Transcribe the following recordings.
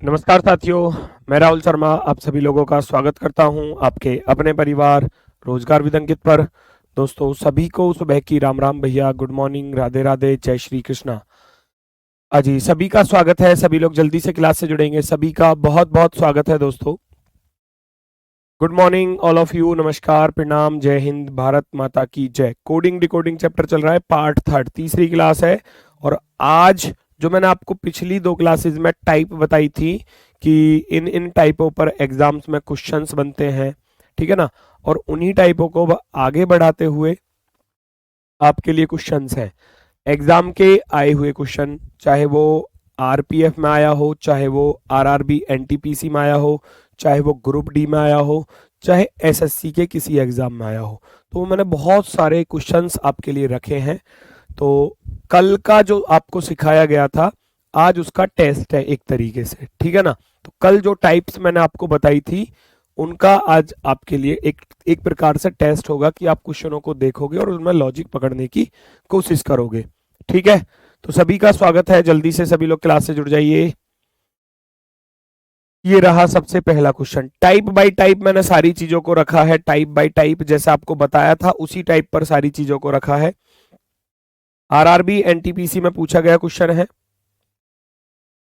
नमस्कार साथियों, मैं राहुल शर्मा आप सभी लोगों का स्वागत करता हूं आपके अपने परिवार रोजगार विद अंकित पर। दोस्तों सभी को सुबह की राम राम भैया, गुड मॉर्निंग, राधे राधे, जय श्री कृष्णा। जी सभी का स्वागत है, सभी लोग जल्दी से क्लास से जुड़ेंगे, सभी का बहुत बहुत स्वागत है दोस्तों। Good morning all of you, नमस्कार, प्रणाम, जय हिंद, भारत माता की जय। कोडिंग डिकोडिंग चैप्टर चल रहा है, पार्ट थर्ड, तीसरी क्लास है। और आज जो मैंने आपको पिछली दो क्लासेस में टाइप बताई थी कि इन इन टाइपों पर एग्जाम्स में क्वेश्चंस बनते हैं, ठीक है ना, और उन्हीं टाइपों को आगे बढ़ाते हुए आपके लिए क्वेश्चंस हैं एग्जाम के आए हुए क्वेश्चन, चाहे वो आरपीएफ में आया हो, चाहे वो आरआरबी एनटीपीसी में आया हो, चाहे वो ग्रुप डी में आया हो, चाहे एसएससी के किसी एग्जाम में आया हो। तो मैंने बहुत सारे क्वेश्चंस आपके लिए रखे हैं। तो कल का जो आपको सिखाया गया था, आज उसका टेस्ट है एक तरीके से, ठीक है ना। तो कल जो टाइप्स मैंने आपको बताई थी उनका आज आपके लिए एक एक प्रकार से टेस्ट होगा कि आप क्वेश्चनों को देखोगे और उनमें लॉजिक पकड़ने की कोशिश करोगे, ठीक है। तो सभी का स्वागत है, जल्दी से सभी लोग क्लास से जुड़ जाइए। ये रहा सबसे पहला क्वेश्चन, टाइप बाय टाइप मैंने सारी चीजों को रखा है, टाइप बाय टाइप जैसा आपको बताया था उसी टाइप पर सारी चीजों को रखा है। आरआरबी एनटीपीसी में पूछा गया क्वेश्चन है,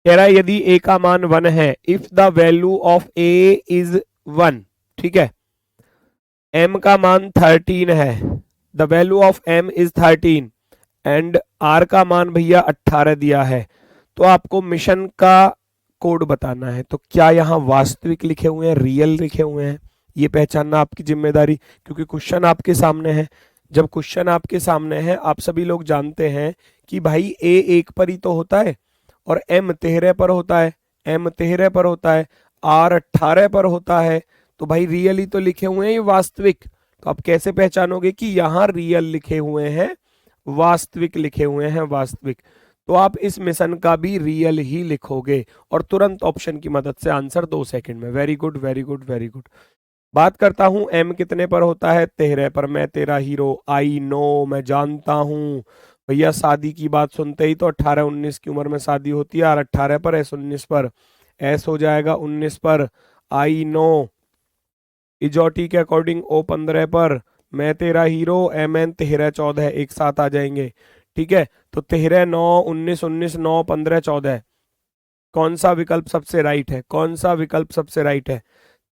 कह रहा है यदि ए का मान 1 है, if the value of A is 1, ठीक है, एम का मान 13 है, the value of M is 13 and R का मान भैया 18 दिया है, तो आपको मिशन का कोड बताना है। तो क्या यहाँ वास्तविक लिखे हुए हैं, रियल लिखे हुए हैं, ये पहचानना आपकी जिम्मेदारी, क्योंकि क्वेश्चन आपके सामने है। जब क्वेश्चन आपके सामने है, आप सभी लोग जानते हैं कि भाई ए 1 पर ही तो होता है और एम 13 पर होता है, एम 13 पर होता है, आर 18 पर होता है, तो भाई रियल ही तो लिखे हुए हैं, ये वास्तविक। तो आप कैसे पहचानोगे कि यहाँ रियल लिखे हुए हैं, वास्तविक लिखे हुए हैं, वास्तविक। तो आप इस मिशन का भी रियल ही लिखोगे और तुरंत ऑप्शन की मदद से आंसर 2 सेकंड में। Very good very good very good. बात करता हूं एम कितने पर होता है, 13 पर। मैं तेरा हीरो, आई नो, मैं जानता हूं भैया। शादी की बात सुनते ही तो 18-19 की उम्र में शादी होती है, और 18 पर, एस 19 पर, एस हो जाएगा 19 पर, आई नो। इजोटी के अकॉर्डिंग ओ 15 पर, मैं तेरा हीरो, एम एन 13 14 एक साथ आ जाएंगे, ठीक है। तो 13 9 19 19 9 15 14, कौन सा विकल्प सबसे राइट है, कौन सा विकल्प सबसे राइट है?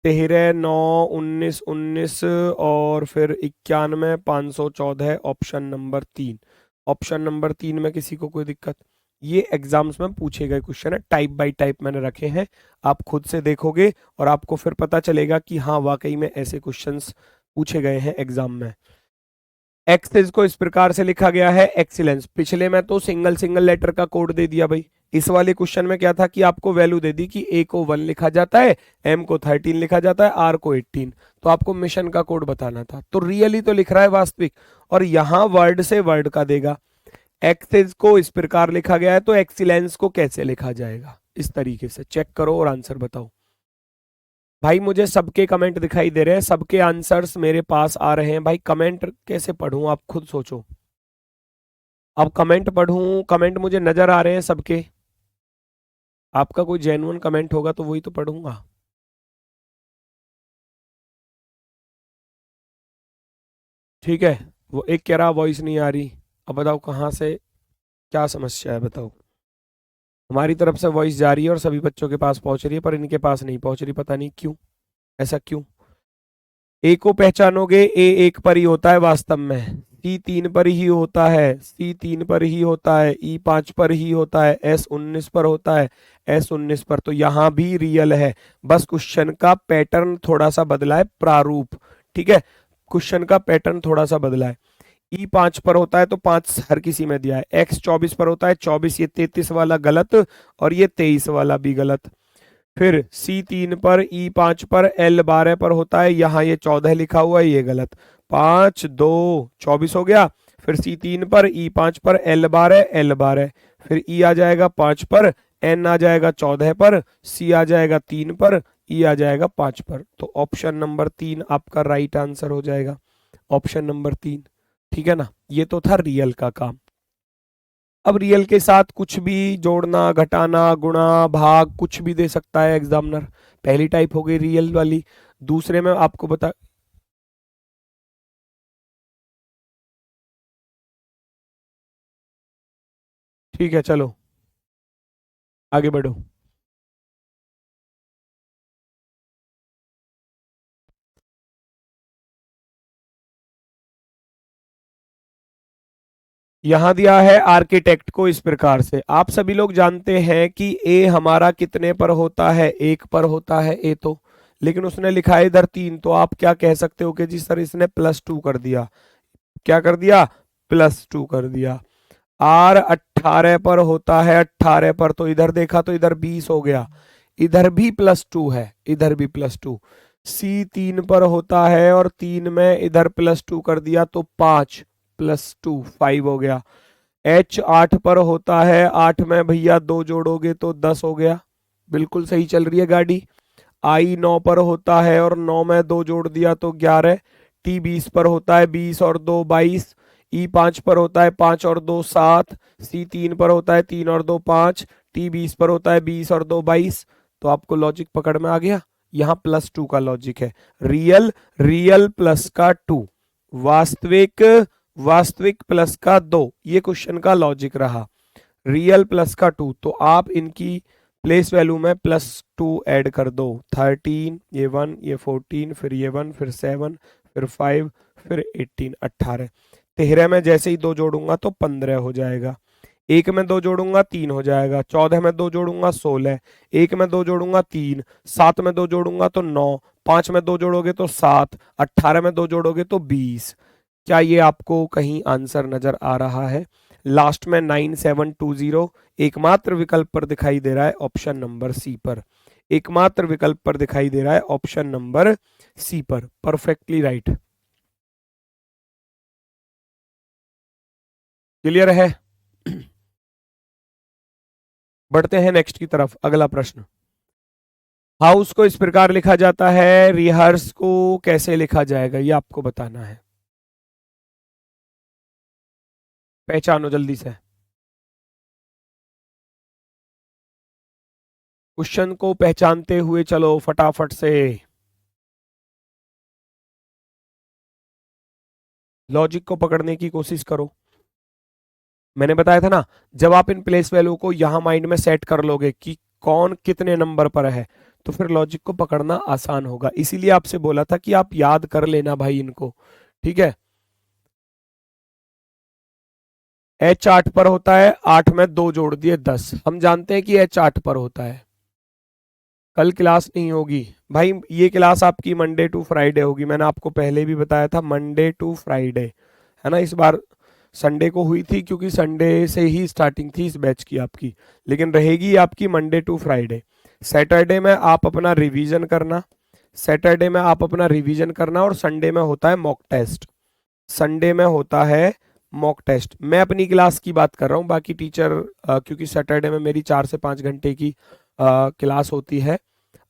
13 9 19 19 और फिर 91 514, ऑप्शन नंबर 3। ऑप्शन नंबर 3 में किसी को कोई दिक्कत? ये एग्जाम्स में पूछे गए क्वेश्चन है, टाइप बाय टाइप मैंने रखे हैं, आप खुद से देखोगे और आपको फिर पता चलेगा कि हाँ वाकई में ऐसे क्वेश्चंस पूछे गए हैं एग्जाम में। एक्सेस को इस प्रकार से लिखा गया है, एक्सीलेंस। पिछले में तो सिंगल सिंगल लेटर का कोड दे दिया भाई, इस वाले क्वेश्चन में क्या था कि आपको वैल्यू दे दी कि ए को 1 लिखा जाता है, एम को 13 लिखा जाता है, आर को 18। तो आपको मिशन का कोड बताना था, तो रियली तो लिख रहा है वास्तविक, और यहां वर्ड से वर्ड का देगा। एक्सेस को इस प्रकार लिखा गया है, तो एक्सीलेंस को कैसे लिखा जाएगा? इस तरीके से चेक करो और आंसर बताओ। भाई मुझे सबके कमेंट दिखाई दे रहे हैं, सबके आंसर्स मेरे पास आ रहे हैं। भाई कमेंट कैसे पढ़ूं, आप खुद सोचो। अब कमेंट पढ़ूं, कमेंट मुझे नजर आ रहे हैं सबके। आपका कोई जेन्युइन कमेंट होगा तो वही तो पढ़ूंगा। ठीक है, वो एक कह रहा वॉइस नहीं आ रही। अब बताओ कहाँ से, क्या समस्या है बताओ। हमारी तरफ से वॉइस जा रही है और सभी बच्चों के पास पहुंच रही है, पर इनके पास नहीं पहुंच रही, पता नहीं क्यों, ऐसा क्यों। ए को पहचानोगे, ए 1 पर ही होता है वास्तव में, सी 3 पर ही होता है, सी 3 पर ही होता है, ई 5 पर ही होता है, एस 19 पर होता है, एस 19 पर। तो यहां भी रियल है, बस क्वेश्चन का पैटर्न थोड़ा सा बदला है, प्रारूप, ठीक है। क्वेश्चन का पैटर्न थोड़ा सा बदला है। ई 5 पर होता है तो 5 हर किसी में दिया है, एक्स 24 पर होता है, 24, ये 33 वाला गलत और ये 23 वाला भी गलत। फिर सी 3 पर, ई 5 पर, एल 12 पर होता है, यहाँ ये 14 लिखा हुआ है, ये गलत। 5 2 24 हो गया। फिर सी 3 पर, ई 5 पर, एल 12 एल 12, फिर ई आ जाएगा 5 पर, एन आ जाएगा 14 पर, सी आ जाएगा 3 पर, ई आ जाएगा 5 पर। तो ऑप्शन नंबर 3 आपका राइट आंसर हो जाएगा, ऑप्शन नंबर 3, ठीक है ना। ये तो था रियल का काम। अब रियल के साथ कुछ भी जोड़ना, घटाना, गुणा, भाग कुछ भी दे सकता है एग्जामिनर। पहली टाइप हो गई रियल वाली। दूसरे में आपको बता, ठीक है चलो आगे बढ़ो। यहां दिया है आर्किटेक्ट को इस प्रकार से, आप सभी लोग जानते हैं कि ए हमारा कितने पर होता है, एक पर होता है ए तो, लेकिन उसने लिखा है इधर 3, तो आप क्या कह सकते हो कि जी सर इसने +2 कर दिया। क्या कर दिया? +2 कर दिया। आर 18 पर होता है, 18 पर, तो इधर देखा तो इधर 20 हो गया, इधर भी +2 है, इधर भी +2। सी 3 पर होता है और 3 में इधर +2 कर दिया तो 5 +2 5 हो गया। एच 8 पर होता है, 8 में भैया 2 जोड़ोगे तो 10 हो गया, बिल्कुल सही चल रही है गाड़ी। आई 9 पर होता है और 9 में 2 जोड़ दिया तो 11। टी 20 पर होता है, 20 और 2 22। ई 5 पर होता है, 5 और 2 7। सी 3 पर होता है, 3 और 2 5। टी 20 पर होता है, 20 और 2 22। तो आपको लॉजिक पकड़ में आ गया, यहाँ +2 का लॉजिक है। रियल, रियल प्लस का 2, वास्तविक, वास्तविक प्लस का 2, ये क्वेश्चन का लॉजिक रहा। रियल प्लस का 2, तो आप इनकी प्लेस वैल्यू में +2 ऐड कर दो। 13, ये 1, ये 14, फिर ये 1, फिर 7, फिर 5, फिर 18, 18। 13 में जैसे ही 2 जोड़ूंगा तो 15 हो जाएगा। एक में 2 जोड़ूंगा 3 हो जाएगा। 14 में 2 जोड़ूंगा 16। एक में 2 जोड़ूंगा 3। 7 में 2 जोड़ूंगा तो 9। 5 में 2 जोड़ोगे तो 7। 18 में 2 जोड़ोगे तो 20। क्या ये आपको कहीं आंसर नजर आ रहा है? लास्ट में 9720 एकमात्र विकल्प पर दिखाई दे रहा है, ऑप्शन नंबर सी पर। एकमात्र विकल्प पर दिखाई दे रहा है, ऑप्शन नंबर सी पर। Perfectly right. क्लियर है? बढ़ते हैं नेक्स्ट की तरफ। अगला प्रश्न, हाउस को इस प्रकार लिखा जाता है, रिहर्स को कैसे लिखा जाएगा ये आपको बताना है। पहचानो जल्दी से, क्वेश्चन को पहचानते हुए चलो फटाफट से। लॉजिक को पकड़ने की कोशिश करो। मैंने बताया था ना, जब आप इन प्लेस वैल्यू को यहां माइंड में सेट कर लोगे कि कौन कितने नंबर पर है, तो फिर लॉजिक को पकड़ना आसान होगा। इसीलिए आपसे बोला था कि आप याद कर लेना भाई इनको, ठीक है। एच 8 पर होता है, 8 में 2 जोड़ दिए 10। हम जानते हैं कि एच 8 पर होता है। कल क्लास नहीं होगी भाई, ये क्लास आपकी मंडे टू फ्राइडे होगी। मैंने आपको पहले भी बताया था, मंडे टू फ्राइडे है ना। इस बार संडे को हुई थी क्योंकि संडे से ही स्टार्टिंग थी इस बैच की आपकी, लेकिन रहेगी आपकी मंडे टू फ्राइडे। सैटरडे में आप अपना रिवीजन करना, सैटरडे में आप अपना रिवीजन करना, और संडे में होता है मॉक टेस्ट। संडे में होता है मॉक टेस्ट। मैं अपनी क्लास की बात कर रहा हूँ, बाकी टीचर क्योंकि सैटरडे में मेरी 4 से 5 घंटे की क्लास होती है,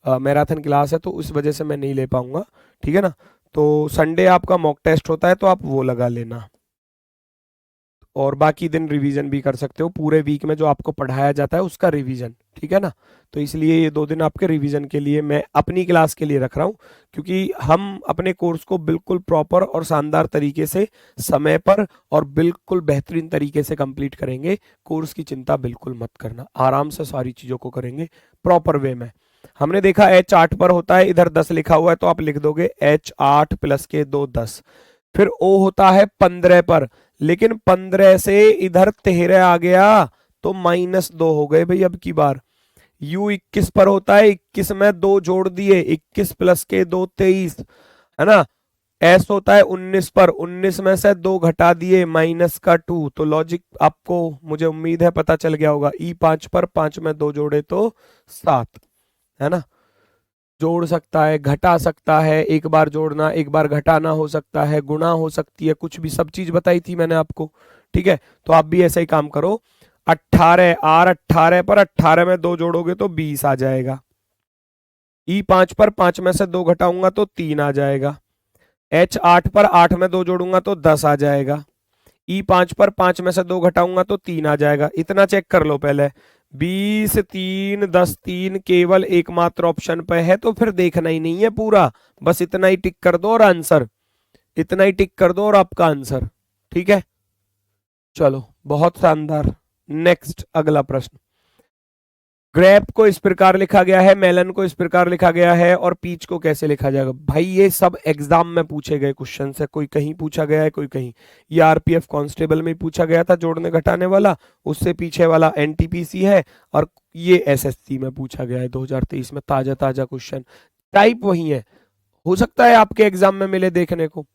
मैराथन क्लास है, तो उस वजह से मैं नहीं ले पाऊंगा, ठीक है ना। तो संडे आपका मॉक टेस्ट होता है, तो आप वो लगा लेना, और बाकी दिन रिवीजन भी कर सकते हो। पूरे वीक में जो आपको पढ़ाया जाता है उसका रिवीजन, ठीक है ना। तो इसलिए ये 2 दिन आपके रिवीजन के लिए मैं अपनी क्लास के लिए रख रहा हूँ, क्योंकि हम अपने कोर्स को बिल्कुल प्रॉपर और शानदार तरीके से, समय पर और बिल्कुल बेहतरीन तरीके से कंप्लीट करेंगे। कोर्स की चिंता बिल्कुल मत करना, आराम से सारी चीज़ों को करेंगे प्रॉपर वे में। हमने देखा एच 8 पर होता है, इधर 10 लिखा हुआ है, तो आप लिख दोगे एच 8 प्लस के 2 10। फिर ओ होता है 15 पर, लेकिन 15 से इधर 13 आ गया तो -2 हो गए भाई अब की बार। यू 21 पर होता है, 21 में 2 जोड़ दिए, 21 प्लस के 2 23, है ना। एस होता है 19 पर, 19 में से 2 घटा दिए, -2। तो लॉजिक आपको मुझे उम्मीद है पता चल गया होगा। ई 5 पर, 5 में 2 जोड़े तो 7, है ना। जोड़ सकता है, घटा सकता है, एक बार जोड़ना एक बार घटाना हो सकता है, गुणा हो सकती है, कुछ भी, सब चीज बताई थी मैंने आपको, ठीक है। तो आप भी ऐसा ही काम करो। 18 आर 18 पर 18 में 2 जोड़ोगे तो 20 आ जाएगा। ई 5 पर 5 में से 2 घटाऊंगा तो 3 आ जाएगा। एच 8 पर 8 में 2 जोड़ूंगा तो 10 आ जाएगा। ई 5 पर 5 में से 2 घटाऊंगा तो 3 आ जाएगा। इतना चेक कर लो पहले। 20 3 10 3 केवल एकमात्र ऑप्शन पे है, तो फिर देखना ही नहीं है पूरा, बस इतना ही टिक कर दो और आंसर, इतना ही टिक कर दो और आपका आंसर। ठीक है, चलो बहुत शानदार। नेक्स्ट अगला प्रश्न। ग्रेप को इस प्रकार लिखा गया है, मेलन को इस प्रकार लिखा गया है, और पीच को कैसे लिखा जाएगा? भाई ये सब एग्जाम में पूछे गए क्वेश्चन है, कोई कहीं पूछा गया है कोई कहीं। ये आरपीएफ कांस्टेबल में पूछा गया था जोड़ने घटाने वाला, उससे पीछे वाला एनटीपीसी है, और ये एसएससी में पूछा गया है 2023 में, ताजा ताजा क्वेश्चन, टाइप वही है। हो सकता है आपके एग्जाम में मिले देखने को।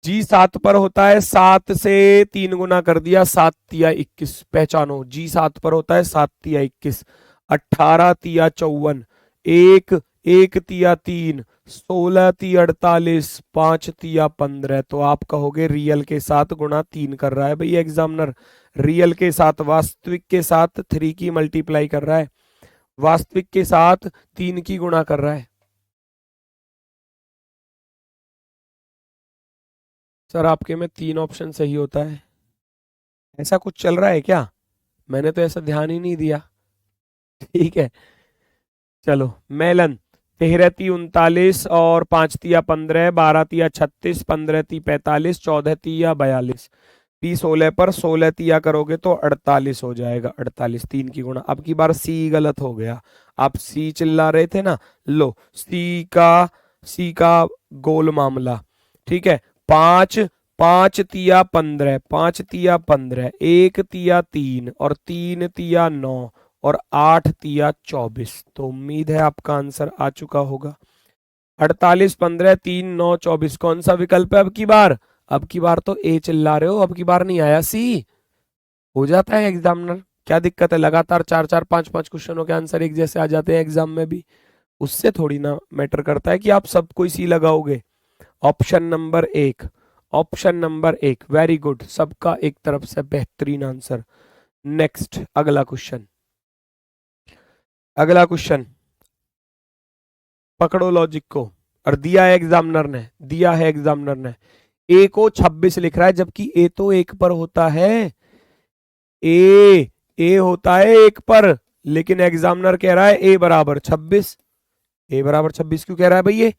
जी 7 पर होता है, 7 से 3 गुना कर दिया, 7 तिया 21, पहचानो। जी 7 पर होता है, 7 तिया 21, 18 तिया 54, 1 1 तिया 3, 16 तिया 48, 5 तिया 15। तो आप कहोगे रियल के साथ गुणा 3 कर रहा है भाई एग्जामिनर, रियल के साथ, वास्तविक के साथ 3 की मल्टीप्लाई कर रहा है, वास्तविक के साथ 3 की गुणा कर रहा है। सर आपके में 3 ऑप्शन सही होता है, ऐसा कुछ चल रहा है क्या? मैंने तो ऐसा ध्यान ही नहीं दिया। ठीक है, चलो। मेलन 13 ती 39 और 5 तिया 15, 12 तिया 36, 15 ती 45, 14 तिया 42, पी 16 पर 16 तिया करोगे तो 48 हो जाएगा। 48 3 की गुणा। अब की बार सी गलत हो गया, आप सी चिल्ला रहे थे ना, लो सी का गोल मामला। ठीक है, 5 5 तिया 15, 5 तिया 15, 1 तिया 3 और 3 तिया 9 और 8 तिया 24। तो उम्मीद है आपका आंसर आ चुका होगा। 48 15 3 9 24 कौन सा विकल्प है अब की बार? अब की बार तो ए चिल्ला रहे हो, अब की बार नहीं आया सी। हो जाता है एग्जामिनर, क्या दिक्कत है? लगातार 4 4 5 5 क्वेश्चनों के आंसर एक जैसे आ जाते हैं एग्जाम में भी, उससे थोड़ी ना मैटर करता है कि आप सब कोई सी लगाओगे। Option number 1, option number 1, very good, सबका एक तरफ से बेहतरीन आंसर। नेक्स्ट अगला क्वेश्चन, अगला क्वेश्चन पकड़ो लॉजिक को। और दिया है एग्जामिनर ने, दिया है एग्जामिनर ने, ए को 26 लिख रहा है, जबकि ए तो 1 पर होता है, ए होता है 1 पर, लेकिन एग्जामिनर कह रहा है ए बराबर 26। ए बराबर 26 क्यों कह रहा है भाई ये?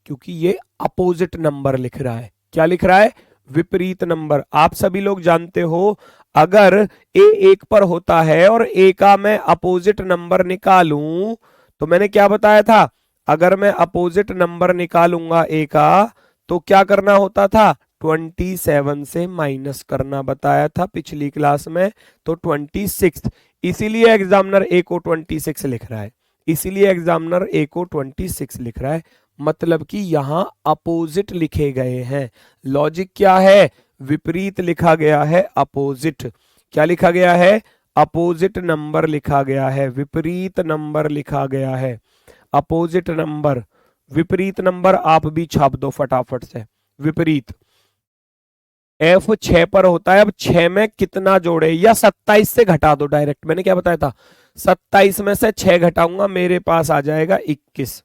क्योंकि ये अपोजिट नंबर लिख रहा है। क्या लिख रहा है? विपरीत नंबर। आप सभी लोग जानते हो, अगर ए 1 पर होता है और ए का मैं अपोजिट नंबर निकालूं, तो मैंने क्या बताया था, अगर मैं अपोजिट नंबर निकालूंगा ए का, तो क्या करना होता था? 27 से माइनस करना बताया था पिछली क्लास में, तो 26। इसीलिए एग्जामिनर ए को 26 लिख रहा है, इसीलिए एग्जामिनर ए को 26 लिख रहा है, मतलब कि यहां अपोजिट लिखे गए हैं। लॉजिक क्या है? विपरीत लिखा गया है, अपोजिट। क्या लिखा गया है? अपोजिट नंबर लिखा गया है, विपरीत नंबर लिखा गया है, अपोजिट नंबर। विपरीत नंबर आप भी छाप दो फटाफट से, विपरीत। एफ 6 पर होता है, अब 6 में कितना जोड़े, या 27 से घटा दो डायरेक्ट। मैंने क्या बताया था? 27 में से 6 घटाऊंगा, मेरे पास आ जाएगा 21।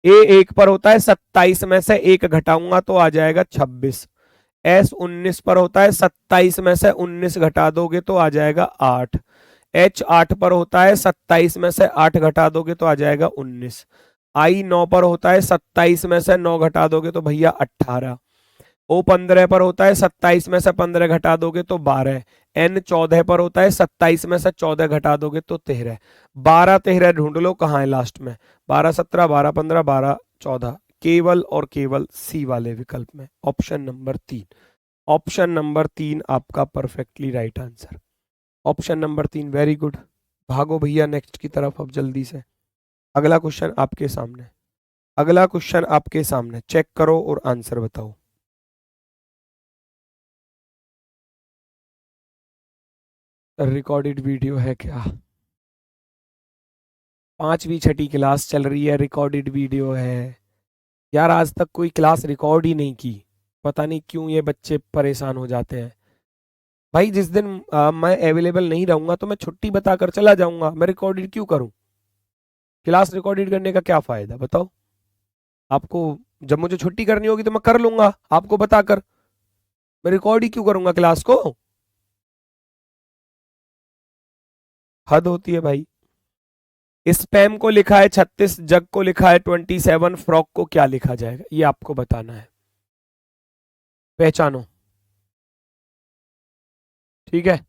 ए 1 पर होता है, 27 में से 1 घटाऊंगा तो आ जाएगा 26। एस 19 पर होता है, 27 में से 19 घटा दोगे तो आ जाएगा 8। एच 8 पर होता है, 27 में से 8 घटा दोगे तो आ जाएगा 19। आई 9 पर होता है, 27 में से 9 घटा दोगे तो भैया 18। ओ 15 पर होता है, 27 में से 15 घटा दोगे तो 12। एन 14 पर होता है, 27 में से 14 घटा दोगे तो 13। 12 13 ढूंढ लो कहाँ है लास्ट में, 12 17 12 15 12 14, केवल और केवल सी वाले विकल्प में, ऑप्शन नंबर 3। ऑप्शन नंबर 3 आपका perfectly right answer, option number 3, very good. भागो भैया नेक्स्ट की तरफ अब जल्दी से। अगला क्वेश्चन आपके सामने, अगला क्वेश्चन आपके सामने, चेक करो और आंसर बताओ। रिकॉर्डेड वीडियो है क्या? 5वीं 6ठी क्लास चल रही है, रिकॉर्डेड वीडियो है यार। आज तक कोई क्लास रिकॉर्ड ही नहीं की, पता नहीं क्यों ये बच्चे परेशान हो जाते हैं। भाई जिस दिन मैं अवेलेबल नहीं रहूंगा तो मैं छुट्टी बताकर चला जाऊंगा, मैं रिकॉर्डेड क्यों करूं? क्लास रिकॉर्डेड करने का क्या फायदा बताओ आपको? जब मुझे छुट्टी करनी होगी तो मैं कर लूंगा आपको बताकर। मैं रिकॉर्ड ही क्यों करूंगा क्लास को? हद होती है भाई। स्पैम को लिखा है 36, जग को लिखा है 27, फ्रॉक को क्या लिखा जाएगा ये आपको बताना है। पहचानो। ठीक है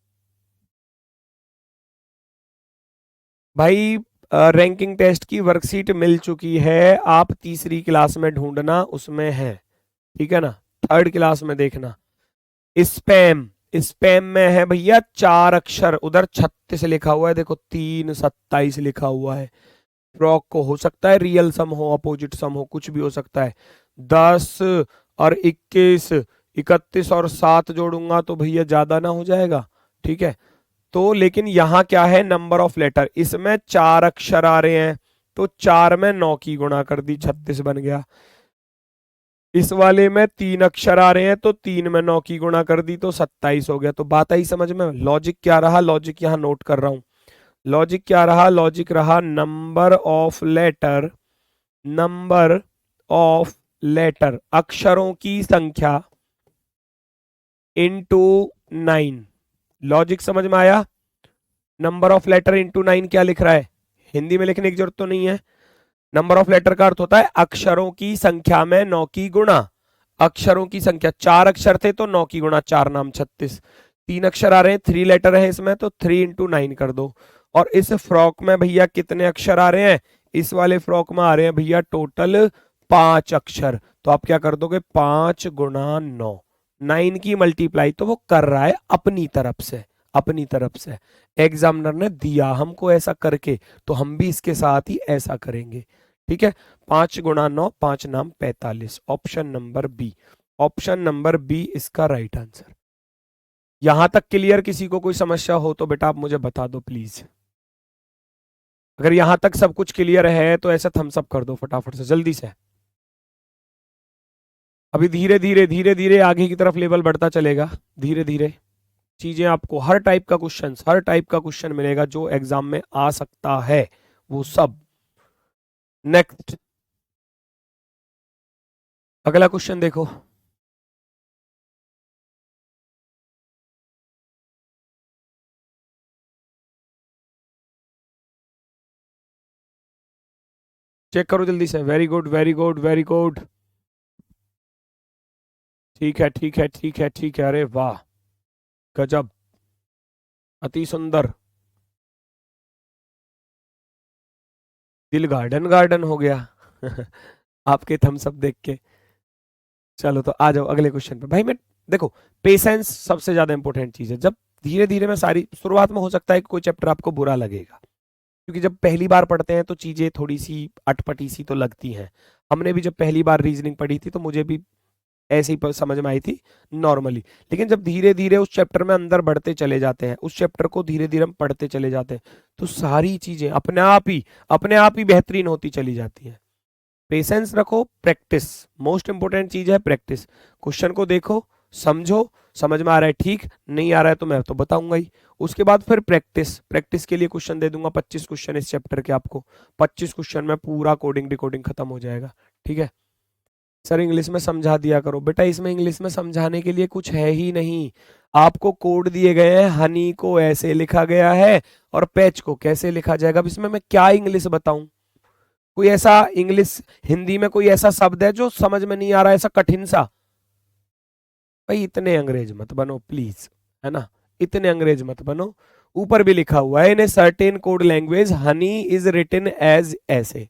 भाई। रैंकिंग टेस्ट की वर्कशीट मिल चुकी है, आप तीसरी क्लास में ढूंढना, उसमें है। ठीक है ना, थर्ड क्लास में देखना। स्पैम, स्पैम में है भैया 4 अक्षर, उधर 36 लिखा हुआ है, देखो 3 27 लिखा हुआ है। फ्रॉक को हो सकता है रियल सम हो, अपोजिट सम हो, कुछ भी हो सकता है। 10 और 21, 31 और 7 जोड़ूंगा तो भैया ज्यादा ना हो जाएगा? ठीक है, तो लेकिन यहां क्या है, नंबर ऑफ लेटर, इसमें 4 अक्षर आ रहे हैं, तो 4 में 9 की गुणा कर दी, 36 बन गया। इस वाले में 3 अक्षर आ रहे हैं, तो 3 में 9 की गुणा कर दी तो 27 हो गया। तो बात आई समझ में? लॉजिक क्या रहा, लॉजिक यहां नोट कर रहा हूं। लॉजिक क्या रहा, लॉजिक रहा number of letter, number of letter, अक्षरों की संख्या इंटू 9। लॉजिक समझ में आया? नंबर ऑफ लेटर इंटू 9 क्या लिख रहा है, हिंदी में लिखने की जरूरत तो नहीं है। नंबर ऑफ लेटर का अर्थ होता है अक्षरों की संख्या में 9 की गुणा। अक्षरों की संख्या, 4 अक्षर थे तो 9 की गुणा, 4 नाम 36। 3 अक्षर आ रहे हैं, 3 लेटर है इसमें, तो 3 इंटू 9 कर दो। और इस फ्रॉक में भैया कितने अक्षर आ रहे हैं, इस वाले फ्रॉक में आ रहे हैं भैया टोटल 5 अक्षर। तो आप क्या कर दोगे, 5 गुणा 9, 9 की मल्टीप्लाई तो वो कर रहा है अपनी तरफ से, अपनी तरफ से। एग्जामिनर ने दिया हमको ऐसा करके, तो हम भी इसके साथ ही ऐसा करेंगे। ठीक है, 5 गुणा 9, 5 नाम 45, option number B, option number B इसका राइट आंसर। यहां तक क्लियर? किसी को कोई समस्या हो तो बेटा आप मुझे बता दो प्लीज। अगर यहां तक सब कुछ क्लियर है तो ऐसा थम्स अप कर दो फटाफट से, जल्दी से। अभी धीरे धीरे धीरे धीरे आगे की तरफ लेवल बढ़ता चलेगा, धीरे धीरे चीजें आपको, हर टाइप का क्वेश्चन, हर टाइप का क्वेश्चन मिलेगा जो एग्जाम में आ सकता है, वो सब। नेक्स्ट, अगला क्वेश्चन देखो। चेक करो जल्दी से, very good very good very good. ठीक है ठीक है ठीक है ठीक है, अरे वाह, गजब, अति सुंदर। दिल गार्डन गार्डन हो गया आपके थम्स अप देख के। चलो तो आ जाओ अगले क्वेश्चन पे भाई। मैं देखो, पेशेंस सबसे ज्यादा इंपॉर्टेंट चीज है। जब धीरे धीरे मैं सारी, शुरुआत में हो सकता है कि कोई चैप्टर आपको बुरा लगेगा, क्योंकि जब पहली बार पढ़ते हैं तो चीजें थोड़ी सी अटपटी सी तो लगती हैं। हमने भी जब पहली बार रीजनिंग पढ़ी थी तो मुझे भी ऐसे ही समझ में आई थी नॉर्मली। लेकिन जब धीरे धीरे उस चैप्टर में अंदर बढ़ते चले जाते हैं, उस चैप्टर को धीरे धीरे हम पढ़ते चले जाते हैं, तो सारी चीजें अपने आप ही बेहतरीन होती चली जाती हैं। पेशेंस रखो, प्रैक्टिस, मोस्ट इंपोर्टेंट चीज है प्रैक्टिस। क्वेश्चन को देखो, समझो, समझ में आ रहा है ठीक, नहीं आ रहा है तो मैं तो बताऊंगा ही। उसके बाद फिर प्रैक्टिस, प्रैक्टिस के लिए क्वेश्चन दे दूंगा, 25 क्वेश्चन इस चैप्टर के आपको। 25 क्वेश्चन में पूरा कोडिंग डिकोडिंग खत्म हो जाएगा। ठीक है सर, इंग्लिश में समझा दिया करो बेटा, इसमें इंग्लिश में समझाने के लिए कुछ है ही नहीं। आपको कोड दिए गए हैं, हनी को ऐसे लिखा गया है और पैच को कैसे लिखा जाएगा। अब इसमें मैं क्या इंग्लिश बताऊं? कोई ऐसा इंग्लिश, हिंदी में कोई ऐसा शब्द है जो समझ में नहीं आ रहा है, ऐसा कठिन सा? भाई इतने अंग्रेज मत बनो प्लीज, है ना, इतने अंग्रेज मत बनो। ऊपर भी लिखा हुआ है in a certain code language honey is written as ऐसे,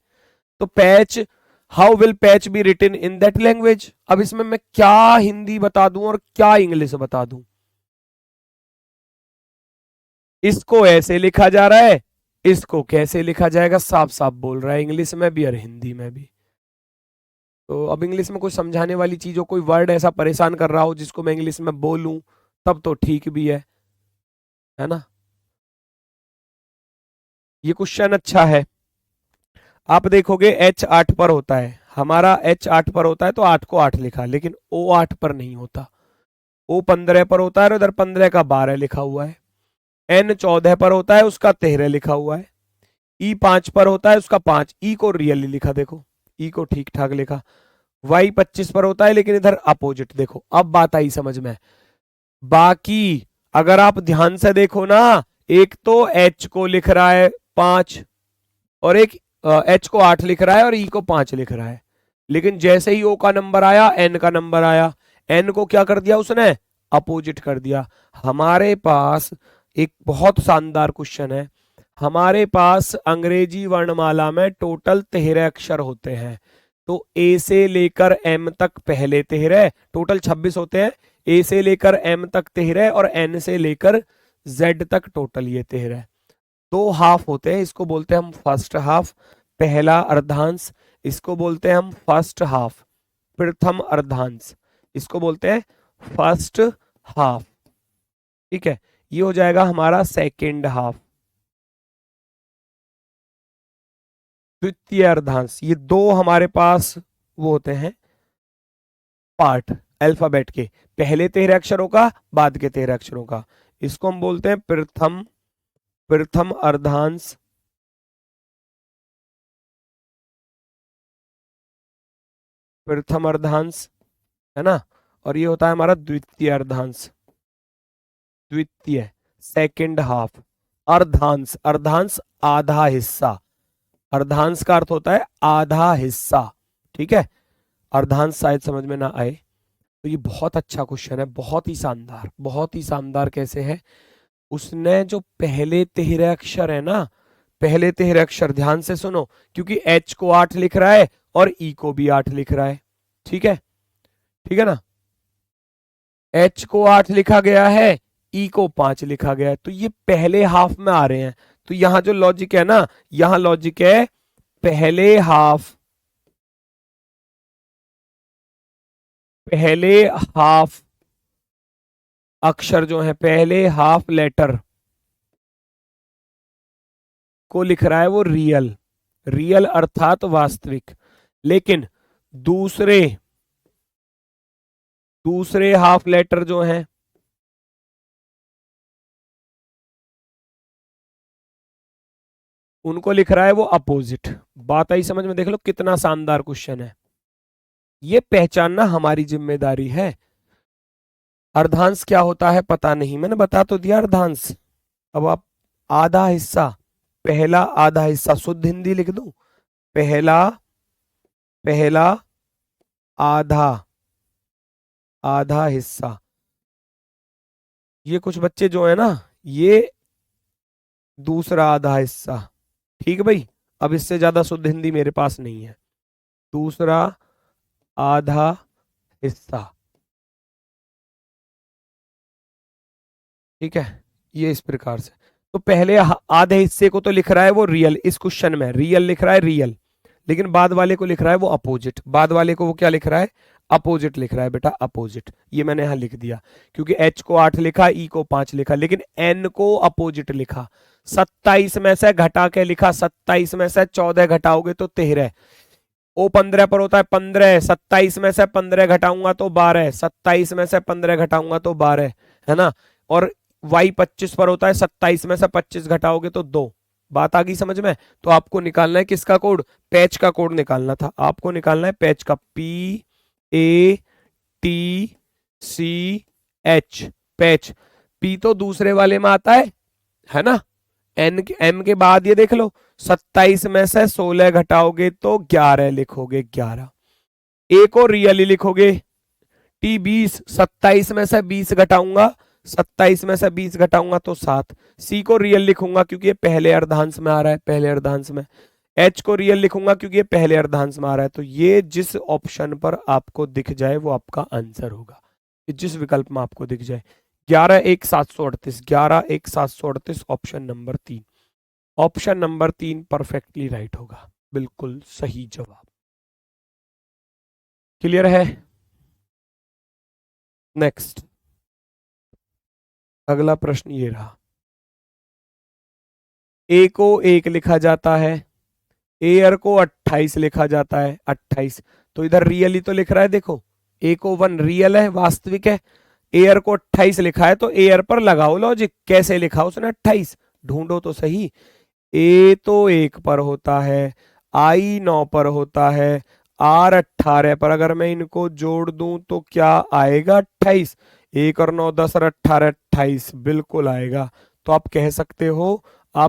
तो patch, how will patch be written in that language? अब इसमें मैं क्या हिंदी बता दूं और क्या इंग्लिश बता दूं? इसको ऐसे लिखा जा रहा है, इसको कैसे लिखा जाएगा, साफ साफ बोल रहा है, इंग्लिश में भी और हिंदी में भी। तो अब इंग्लिश में कोई समझाने वाली चीज हो, कोई वर्ड ऐसा परेशान कर रहा हो जिसको मैं इंग्लिश में बोलूं, तब तो ठीक भी है ना। ये क्वेश्चन अच्छा है। आप देखोगे H 8 पर होता है, हमारा H 8 पर होता है तो 8 को 8 लिखा, लेकिन O 8 पर नहीं होता। O 15 पर होता है और इधर 15 का 12 लिखा हुआ है। N 14 पर होता है, उसका 13 लिखा हुआ है। E 5 पर होता है, उसका 5, ई को रियली लिखा, देखो ई को ठीक ठाक लिखा। y 25 पर होता है, लेकिन इधर अपोजिट। देखो अब बात आई समझ में। बाकी अगर आप ध्यान से देखो ना, एक तो h को लिख रहा है 5 और एक h को 8 लिख रहा है और e को 5 लिख रहा है, लेकिन जैसे ही o का नंबर आया, n का नंबर आया, n को क्या कर दिया उसने, अपोजिट कर दिया। हमारे पास एक बहुत शानदार क्वेश्चन है। हमारे पास अंग्रेजी वर्णमाला में टोटल 13 अक्षर होते हैं, तो ए से लेकर एम तक पहले 13, टोटल 26 होते हैं। ए से लेकर एम तक 13 और एन से लेकर जेड तक टोटल ये 13। दो हाफ होते हैं, इसको बोलते हैं हम फर्स्ट हाफ, पहला अर्धांश। इसको बोलते हैं हम फर्स्ट हाफ, प्रथम अर्धांश। इसको बोलते हैं फर्स्ट हाफ। ठीक है, ये हो जाएगा हमारा सेकेंड हाफ, द्वितीय अर्धांश। ये दो हमारे पास वो होते हैं पार्ट अल्फाबेट के, पहले 13 अक्षरों का, बाद के 13 अक्षरों का। इसको हम बोलते हैं प्रथम अर्धांश, प्रथम अर्धांश, है ना। और ये होता है हमारा द्वितीय अर्धांश, द्वितीय सेकेंड हाफ। अर्धांश, अर्धांश आधा हिस्सा, अर्धांश का अर्थ होता है आधा हिस्सा। ठीक है, अर्धांश शायद समझ में ना आए तो ये बहुत अच्छा क्वेश्चन है, बहुत ही शानदार, बहुत ही शानदार। कैसे है, उसने जो पहले 13 अक्षर है ना, पहले 13 अक्षर ध्यान से सुनो, क्योंकि h को 8 लिख रहा है और e को भी 8 लिख रहा है। ठीक है, ठीक है ना, h को 8 लिखा गया है, e को 5 लिखा गया है, तो ये पहले हाफ में आ रहे हैं। तो यहां जो लॉजिक है ना, यहां लॉजिक है पहले हाफ, पहले हाफ अक्षर जो है, पहले हाफ लेटर को लिख रहा है वो रियल, रियल अर्थात वास्तविक। लेकिन दूसरे दूसरे हाफ लेटर जो हैं उनको लिख रहा है वो अपोजिट। बात आई समझ में, देख लो कितना शानदार क्वेश्चन है। ये पहचानना हमारी जिम्मेदारी है। अर्धांश क्या होता है पता नहीं, मैंने बता तो दिया अर्धांश। अब आप आधा हिस्सा, पहला आधा हिस्सा, शुद्ध हिंदी लिख दूं, पहला पहला आधा आधा हिस्सा। ये कुछ बच्चे जो है ना, ये दूसरा आधा हिस्सा। ठीक है भाई, अब इससे ज्यादा शुद्ध हिंदी मेरे पास नहीं है। दूसरा आधा हिस्सा, ठीक है, ये इस प्रकार से। तो पहले आधे हिस्से को तो लिख रहा है वो रियल, इस क्वेश्चन में रियल लिख रहा है, रियल। लेकिन बाद वाले को लिख रहा है वो अपोजिट, बाद वाले को वो क्या लिख रहा है, अपोजिट लिख रहा है बेटा, अपोजिट। ये मैंने यहां लिख दिया, क्योंकि h को 8 लिखा, e को 5 लिखा, लेकिन n को अपोजिट लिखा। 27 में से घटा के लिखा, 27 में से 14 घटाओगे तो 13। ओ 15 पर होता है 15, 27 में से 15 घटाऊंगा तो 12, 27 में से 15 घटाऊंगा तो 12, है ना। और y 25 पर होता है, 27 में से 25 घटाओगे तो 2। बात आ गई समझ में। तो आपको निकालना है किसका कोड, पैच का कोड निकालना था, आपको निकालना है पैच का, PATCH, पैच। P तो दूसरे वाले में आता है ना। M के बाद ये देख लो, 27 में से 16 घटाओगे तो 11 लिखोगे, 11। A को रियली लिखोगे, T 20, 27 में से 20 घटाऊंगा, 27 में से 20 घटाऊंगा तो 7। C को रियल लिखूंगा क्योंकि ये पहले अर्धांश में आ रहा है, पहले अर्धांश में। H को रियल लिखूंगा क्योंकि ये पहले अर्धांश में आ रहा है। तो ये जिस ऑप्शन पर आपको दिख जाए वो आपका आंसर होगा, जिस विकल्प में आपको दिख जाए। 11-1-738, 11-1-738, option number 3, option number 3 perfectly right होगा, बिल्कुल सही जवाब। क्लियर है। नेक्स्ट, अगला प्रश्न ये रहा। ए को 1 लिखा जाता है, एयर को 28 लिखा जाता है, 28। तो इधर रियल ही तो लिख रहा है, देखो ए को 1 रियल है, वास्तविक है, एयर को 28 लिखा है, तो एयर पर लगाओ लॉजिक, कैसे लिखा उसने 28, ढूंढो तो सही। ए तो 1 पर होता है, आई 9 पर होता है, आर 18 पर अगर मैं इनको जोड़ दूं तो क्या आएगा? 28। 1 और 9 10 और 18 28 बिल्कुल आएगा। तो आप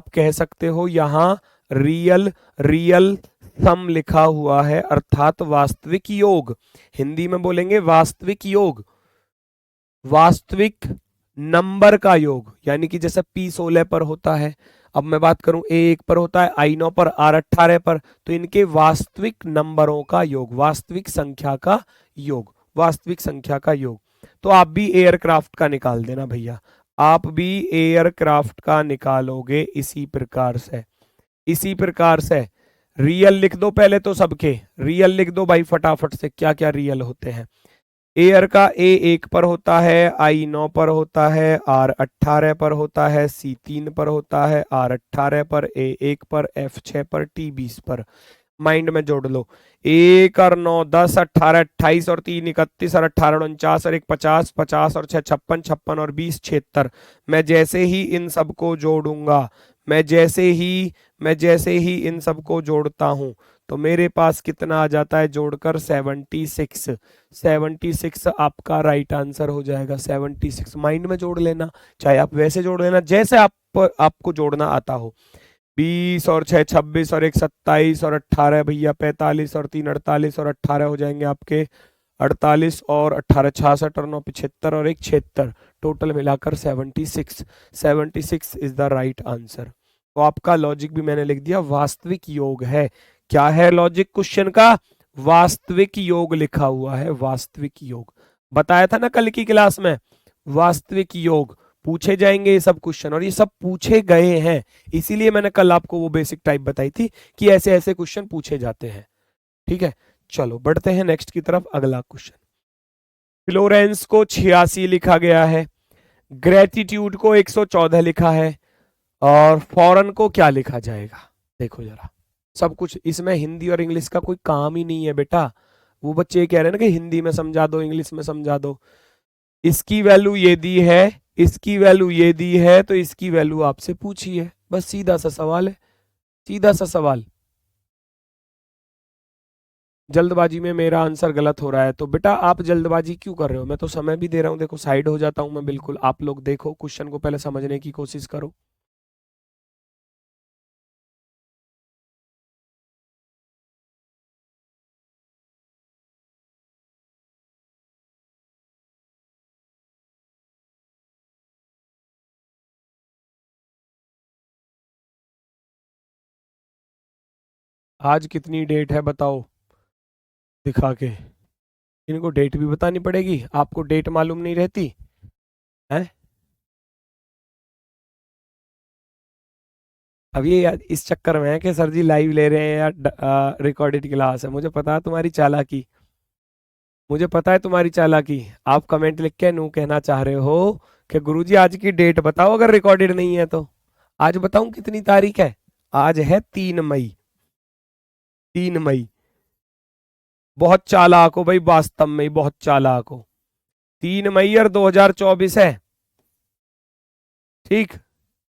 कह सकते हो यहां रियल रियल सम लिखा हुआ है, अर्थात वास्तविक योग। हिंदी में बोलेंगे वास्तविक योग, वास्तविक नंबर का योग, यानी कि जैसे P 16 पर होता है, अब मैं बात करूं A 1 पर होता है, I 9 पर, R 18 पर, तो इनके वास्तविक नंबरों का योग, वास्तविक संख्या का योग, वास्तविक संख्या का योग। तो आप भी एयरक्राफ्ट का निकाल देना भैया, आप भी एयरक्राफ्ट का निकालोगे इसी प्रकार से, इसी प्रकार से। रियल लिख दो पहले तो सबके, रियल लिख दो भाई फटाफट से, क्या क्या रियल होते हैं। एयर का A 1 पर होता है, I 9 पर होता है, R 18 पर होता है, C 3 पर होता है, R 18 पर, A 1 पर, F 6 पर, T 20 पर। माइंड में जोड़ लो, 1 और 9 10, 18 28 और 3 31 और 18 49 और 1 50, 50 और 6 56, 56 और 20 76। मैं जैसे ही इन सबको जोड़ूंगा, मैं जैसे ही इन सबको जोड़ता हूं, तो मेरे पास कितना आ जाता है जोड़कर? 76। 76 आपका राइट आंसर हो जाएगा, 76। माइंड में जोड़ लेना, चाहे आप वैसे जोड़ लेना जैसे आपको जोड़ना आता हो। 20 और 6 26 और 1 27 और 18 भैया 45 और 3 48 और 18 हो जाएंगे आपके 48 और 18 66 और 9 75 और 1 76, टोटल मिलाकर 76। 76 इज द राइट आंसर। तो आपका लॉजिक भी मैंने लिख दिया, वास्तविक योग है। क्या है लॉजिक क्वेश्चन का? वास्तविक योग लिखा हुआ है, वास्तविक योग। बताया था ना कल की क्लास में, वास्तविक योग पूछे जाएंगे ये सब क्वेश्चन, और ये सब पूछे गए हैं, इसीलिए मैंने कल आपको वो बेसिक टाइप बताई थी कि ऐसे ऐसे क्वेश्चन पूछे जाते हैं। ठीक है, चलो बढ़ते हैं नेक्स्ट की तरफ। अगला क्वेश्चन, फ्लोरेंस को 86 लिखा गया है, ग्रेटिट्यूड को 114 लिखा है, और फॉरेन को क्या लिखा जाएगा? देखो जरा, सब कुछ इसमें हिंदी और इंग्लिश का कोई काम ही नहीं है बेटा। वो बच्चे ये कह रहे हैं ना कि हिंदी में समझा दो, इंग्लिश में समझा दो। इसकी वैल्यू ये दी है, इसकी वैल्यू ये दी है, तो इसकी वैल्यू आपसे पूछी है, बस सीधा सा सवाल है, सीधा सा सवाल। जल्दबाजी में मेरा आंसर गलत हो रहा है, तो बेटा आप जल्दबाजी क्यों कर रहे हो? मैं तो समय भी दे रहा हूं, देखो साइड हो जाता हूं मैं बिल्कुल। आप लोग देखो क्वेश्चन को पहले समझने की कोशिश करो। आज कितनी डेट है बताओ दिखा के। इनको डेट भी बतानी पड़ेगी, आपको डेट मालूम नहीं रहती है? अब ये इस चक्कर में है कि सर जी लाइव ले रहे हैं या रिकॉर्डेड क्लास है। मुझे पता है तुम्हारी चालाकी, मुझे पता है तुम्हारी चालाकी। आप कमेंट लिख के नू कहना चाह रहे हो कि गुरुजी आज की डेट बताओ अगर रिकॉर्डेड नहीं है तो। आज बताऊं कितनी तारीख है? आज है 3 मई। 3 मई। बहुत चालाक हो भाई, वास्तव में बहुत चालाक हो। 3 मई और 2024 है, ठीक।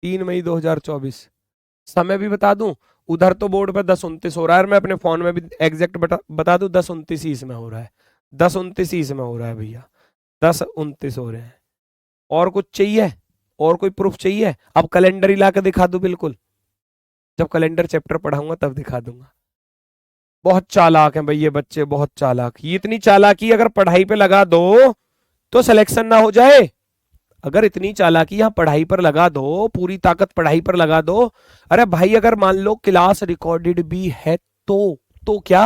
3 मई 2024। समय भी बता दूं, उधर तो बोर्ड पे 10:29 हो रहा है, और मैं अपने फोन में भी एग्जैक्ट बता दूं 10:29 इसमें हो रहा है, 10:29 इसमें हो रहा है भैया, 10:29 हो रहे हैं। और कुछ चाहिए? और कोई प्रूफ चाहिए? अब कैलेंडर ही ला के दिखा दूं? बिल्कुल, जब कैलेंडर चैप्टर पढ़ाऊंगा तब दिखा दूंगा। बहुत चालाक हैं भाई ये बच्चे, बहुत चालाक। ये इतनी चालाकी अगर पढ़ाई पे लगा दो तो सिलेक्शन ना हो जाए। अगर इतनी चालाकी यहाँ पढ़ाई पर लगा दो, पूरी ताकत पढ़ाई पर लगा दो। अरे भाई अगर मान लो क्लास रिकॉर्डेड भी है तो क्या?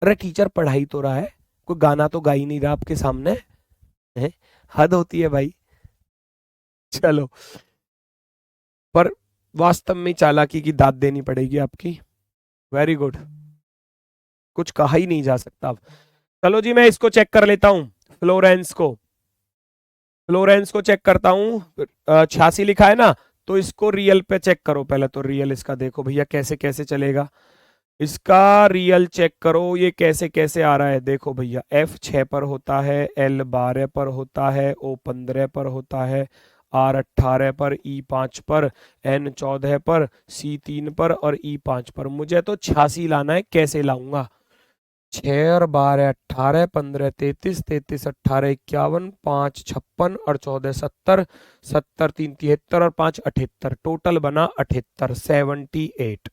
अरे टीचर पढ़ाई तो रहा है, कोई गाना तो गा ही नहीं रहा आपके सामने है। हद होती है भाई। चलो, पर वास्तव में चालाकी की दाद देनी पड़ेगी आपकी। वेरी गुड, कुछ कहा ही नहीं जा सकता अब। चलो जी, मैं इसको चेक कर लेता हूं, फ्लोरेंस को। फ्लोरेंस को चेक करता हूं। 86 लिखा है ना, तो इसको रियल पे चेक करो पहले। तो रियल इसका देखो भैया कैसे कैसे चलेगा, इसका रियल चेक करो ये कैसे कैसे आ रहा है। देखो भैया F 6 पर होता है, L 12 पर होता है, O 15 पर होता है, R18 पर, E5 पर, N14 पर, C3 पर और E5 पर। मुझे तो 86 लाना है, कैसे लाऊंगा? 6 और 12 18, 15 33, 33 18 51, 5 56 और 14 70, 70 3 73 और 5 78, टोटल बना 78, 78।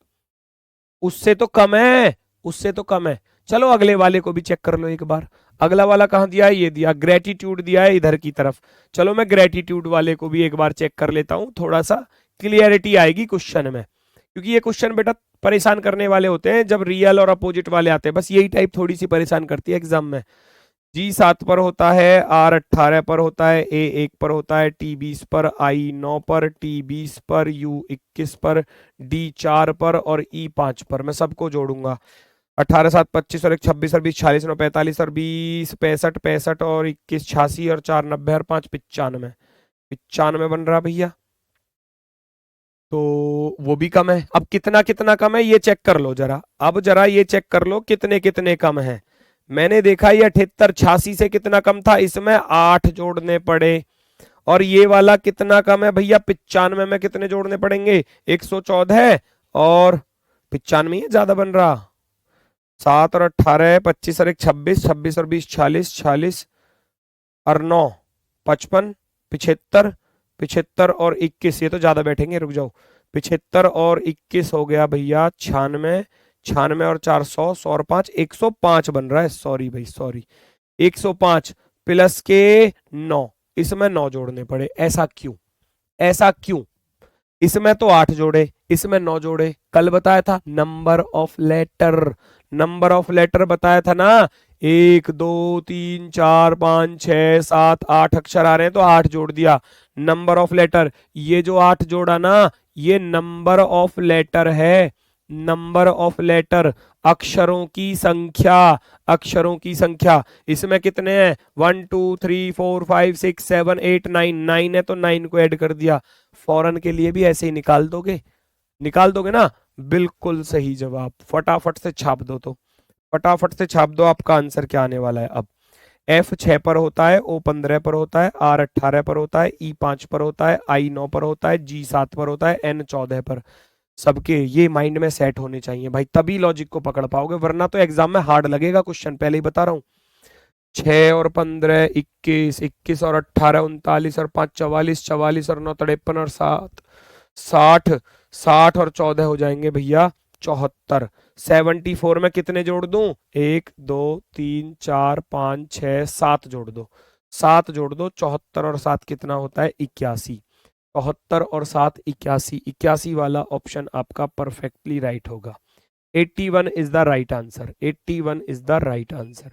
उससे तो कम है, उससे तो कम है। चलो अगले वाले को भी चेक कर लो एक बार। अगला वाला कहाँ दिया है? ये दिया, ग्रेटिट्यूड दिया है इधर की तरफ। चलो मैं ग्रेटिट्यूड वाले को भी एक बार चेक कर लेता हूं, थोड़ा सा क्लियरिटी आएगी क्वेश्चन में, क्योंकि ये क्वेश्चन बेटा परेशान करने वाले होते हैं जब रियल और अपोजिट वाले आते हैं। बस यही टाइप थोड़ी सी परेशान करती है एग्जाम में। G7 पर होता है, R18 पर होता है, A1 पर होता है, T20 पर, I9 पर, T20 पर, U21 पर, D4 पर और E5 पर। मैं सबको जोड़ूंगा। 18 7 25 और 1 26 और 20 46 9 45 और 20 65 65 और 21 86 और 4 90 और 5 95, 95 बन रहा भैया। तो वो भी कम है। अब कितना कितना कम है ये चेक कर लो जरा। अब जरा ये चेक कर लो कितने कितने कम है। मैंने देखा ये 78 86 से कितना कम था, इसमें 8 जोड़ने पड़े। और ये वाला कितना कम है भैया? 95 में कितने जोड़ने पड़ेंगे? 114 और 95 ही ज्यादा बन रहा। 7 और 18 25 और 1 26, 26 और 20 46, 46 और 9 55, 75, 75 और 21, ये तो ज्यादा बैठेंगे, रुक जाओ। 75 और 21 हो गया भैया 96, 96 और 4 100, 100 और 5 105 बन रहा है। सॉरी भाई सॉरी, 105 प्लस के 9, इसमें 9 जोड़ने पड़े। ऐसा क्यों? ऐसा क्यों? इसमें तो 8 जोड़े, इसमें 9 जोड़े। कल बताया था number of letter, number of letter बताया था ना। 1 2 3 4 5 6 7 8 अक्षर आ रहे हैं तो 8 जोड़ दिया। नंबर ऑफ लेटर, ये जो 8 जोड़ा ना, ये नंबर ऑफ लेटर है। नंबर ऑफ लेटर, अक्षरों की संख्या, अक्षरों की संख्या। इसमें कितने हैं? 1 2 3 4 5 6 7 8 9, 9 है तो 9 को ऐड कर दिया। फॉरन के लिए भी ऐसे ही निकाल दोगे? निकाल दोगे ना? बिल्कुल सही जवाब। फटाफट से छाप दो, तो फटाफट से छाप दो, आपका आंसर क्या आने वाला है। अब F6 पर होता है, O15 पर होता है, R18 पर होता है, E5 पर होता है, I9 पर होता है, G7 पर होता है, N14 पर। सबके ये माइंड में सेट होने चाहिए भाई, तभी लॉजिक को पकड़ पाओगे, वरना तो एग्जाम में हार्ड लगेगा क्वेश्चन, पहले ही बता रहा हूं। 6 और 15 21, 21 और 18 39 और 5 44, 44 और 9 53 और 7 60, 60 और 14 हो जाएंगे भैया 74। 74 में कितने जोड़ दूं? 1 2 3 4 5 6 7 जोड़ दो, 7 जोड़ दो। 74 और 7 कितना होता है? 81। 74 और 7 81, 81 वाला ऑप्शन आपका परफेक्टली राइट होगा। 81 is the right answer, 81 is the right answer.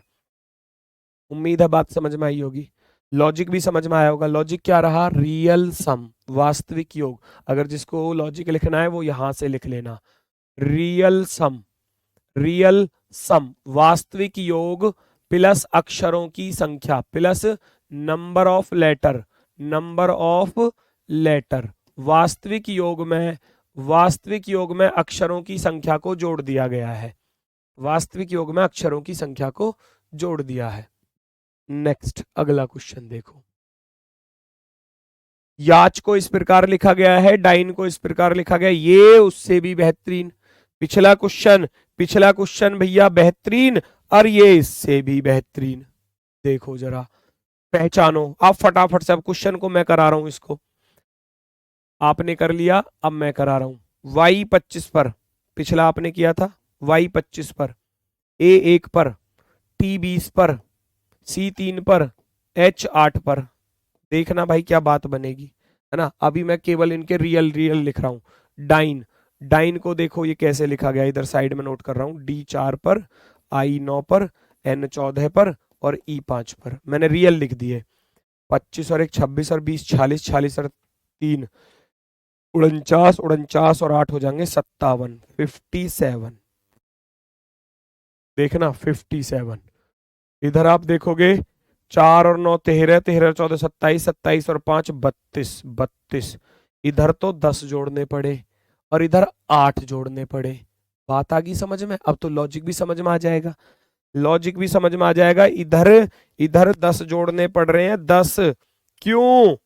उम्मीद है बात समझ में आई होगी, लॉजिक भी समझ में आया होगा। लॉजिक क्या रहा? रियल सम, वास्तविक योग। अगर जिसको लॉजिक लिखना है वो यहां से लिख लेना, रियल सम, रियल सम वास्तविक योग प्लस अक्षरों की संख्या plus number of letter, number of letter. वास्तविक योग में, वास्तविक योग में अक्षरों की संख्या को जोड़ दिया गया है, वास्तविक योग में अक्षरों की संख्या को जोड़ दिया है। नेक्स्ट अगला क्वेश्चन देखो। याच को इस प्रकार लिखा गया है, डाइन को इस प्रकार लिखा गया, ये उससे भी बेहतरीन। पिछला क्वेश्चन, पिछला क्वेश्चन भैया बेहतरीन, और ये इससे भी बेहतरीन। देखो जरा, पहचानो आप फटाफट से। अब क्वेश्चन को मैं करा रहा हूं, इसको आपने कर लिया, अब मैं करा रहा हूं। Y25 पर, पिछला आपने किया था Y25 पर, A1 पर, T20 पर, C3 पर, H8 पर। देखना भाई क्या बात बनेगी, है ना। अभी मैं केवल इनके रियल रियल लिख रहा हूं। डाइन, डाइन को देखो ये कैसे लिखा गया, इधर साइड में नोट कर रहा हूं। D4 पर, I9 पर, N14 पर और E5 पर मैंने रियल लिख दिए। 25 और 1 26 और 20 46, 46 और 3 49, 49 और 8 हो जाएंगे 57, 57। देखना 57। इधर आप देखोगे 4 और 9 13, 13 और 14 27, 27 और 5 32, 32। इधर तो 10 जोड़ने पड़े और इधर 8 जोड़ने पड़े। बात आ गई समझ में? अब तो लॉजिक भी समझ में आ जाएगा, लॉजिक भी समझ में आ जाएगा। इधर इधर 10 जोड़ने पड़ रहे हैं, 10। क्यों?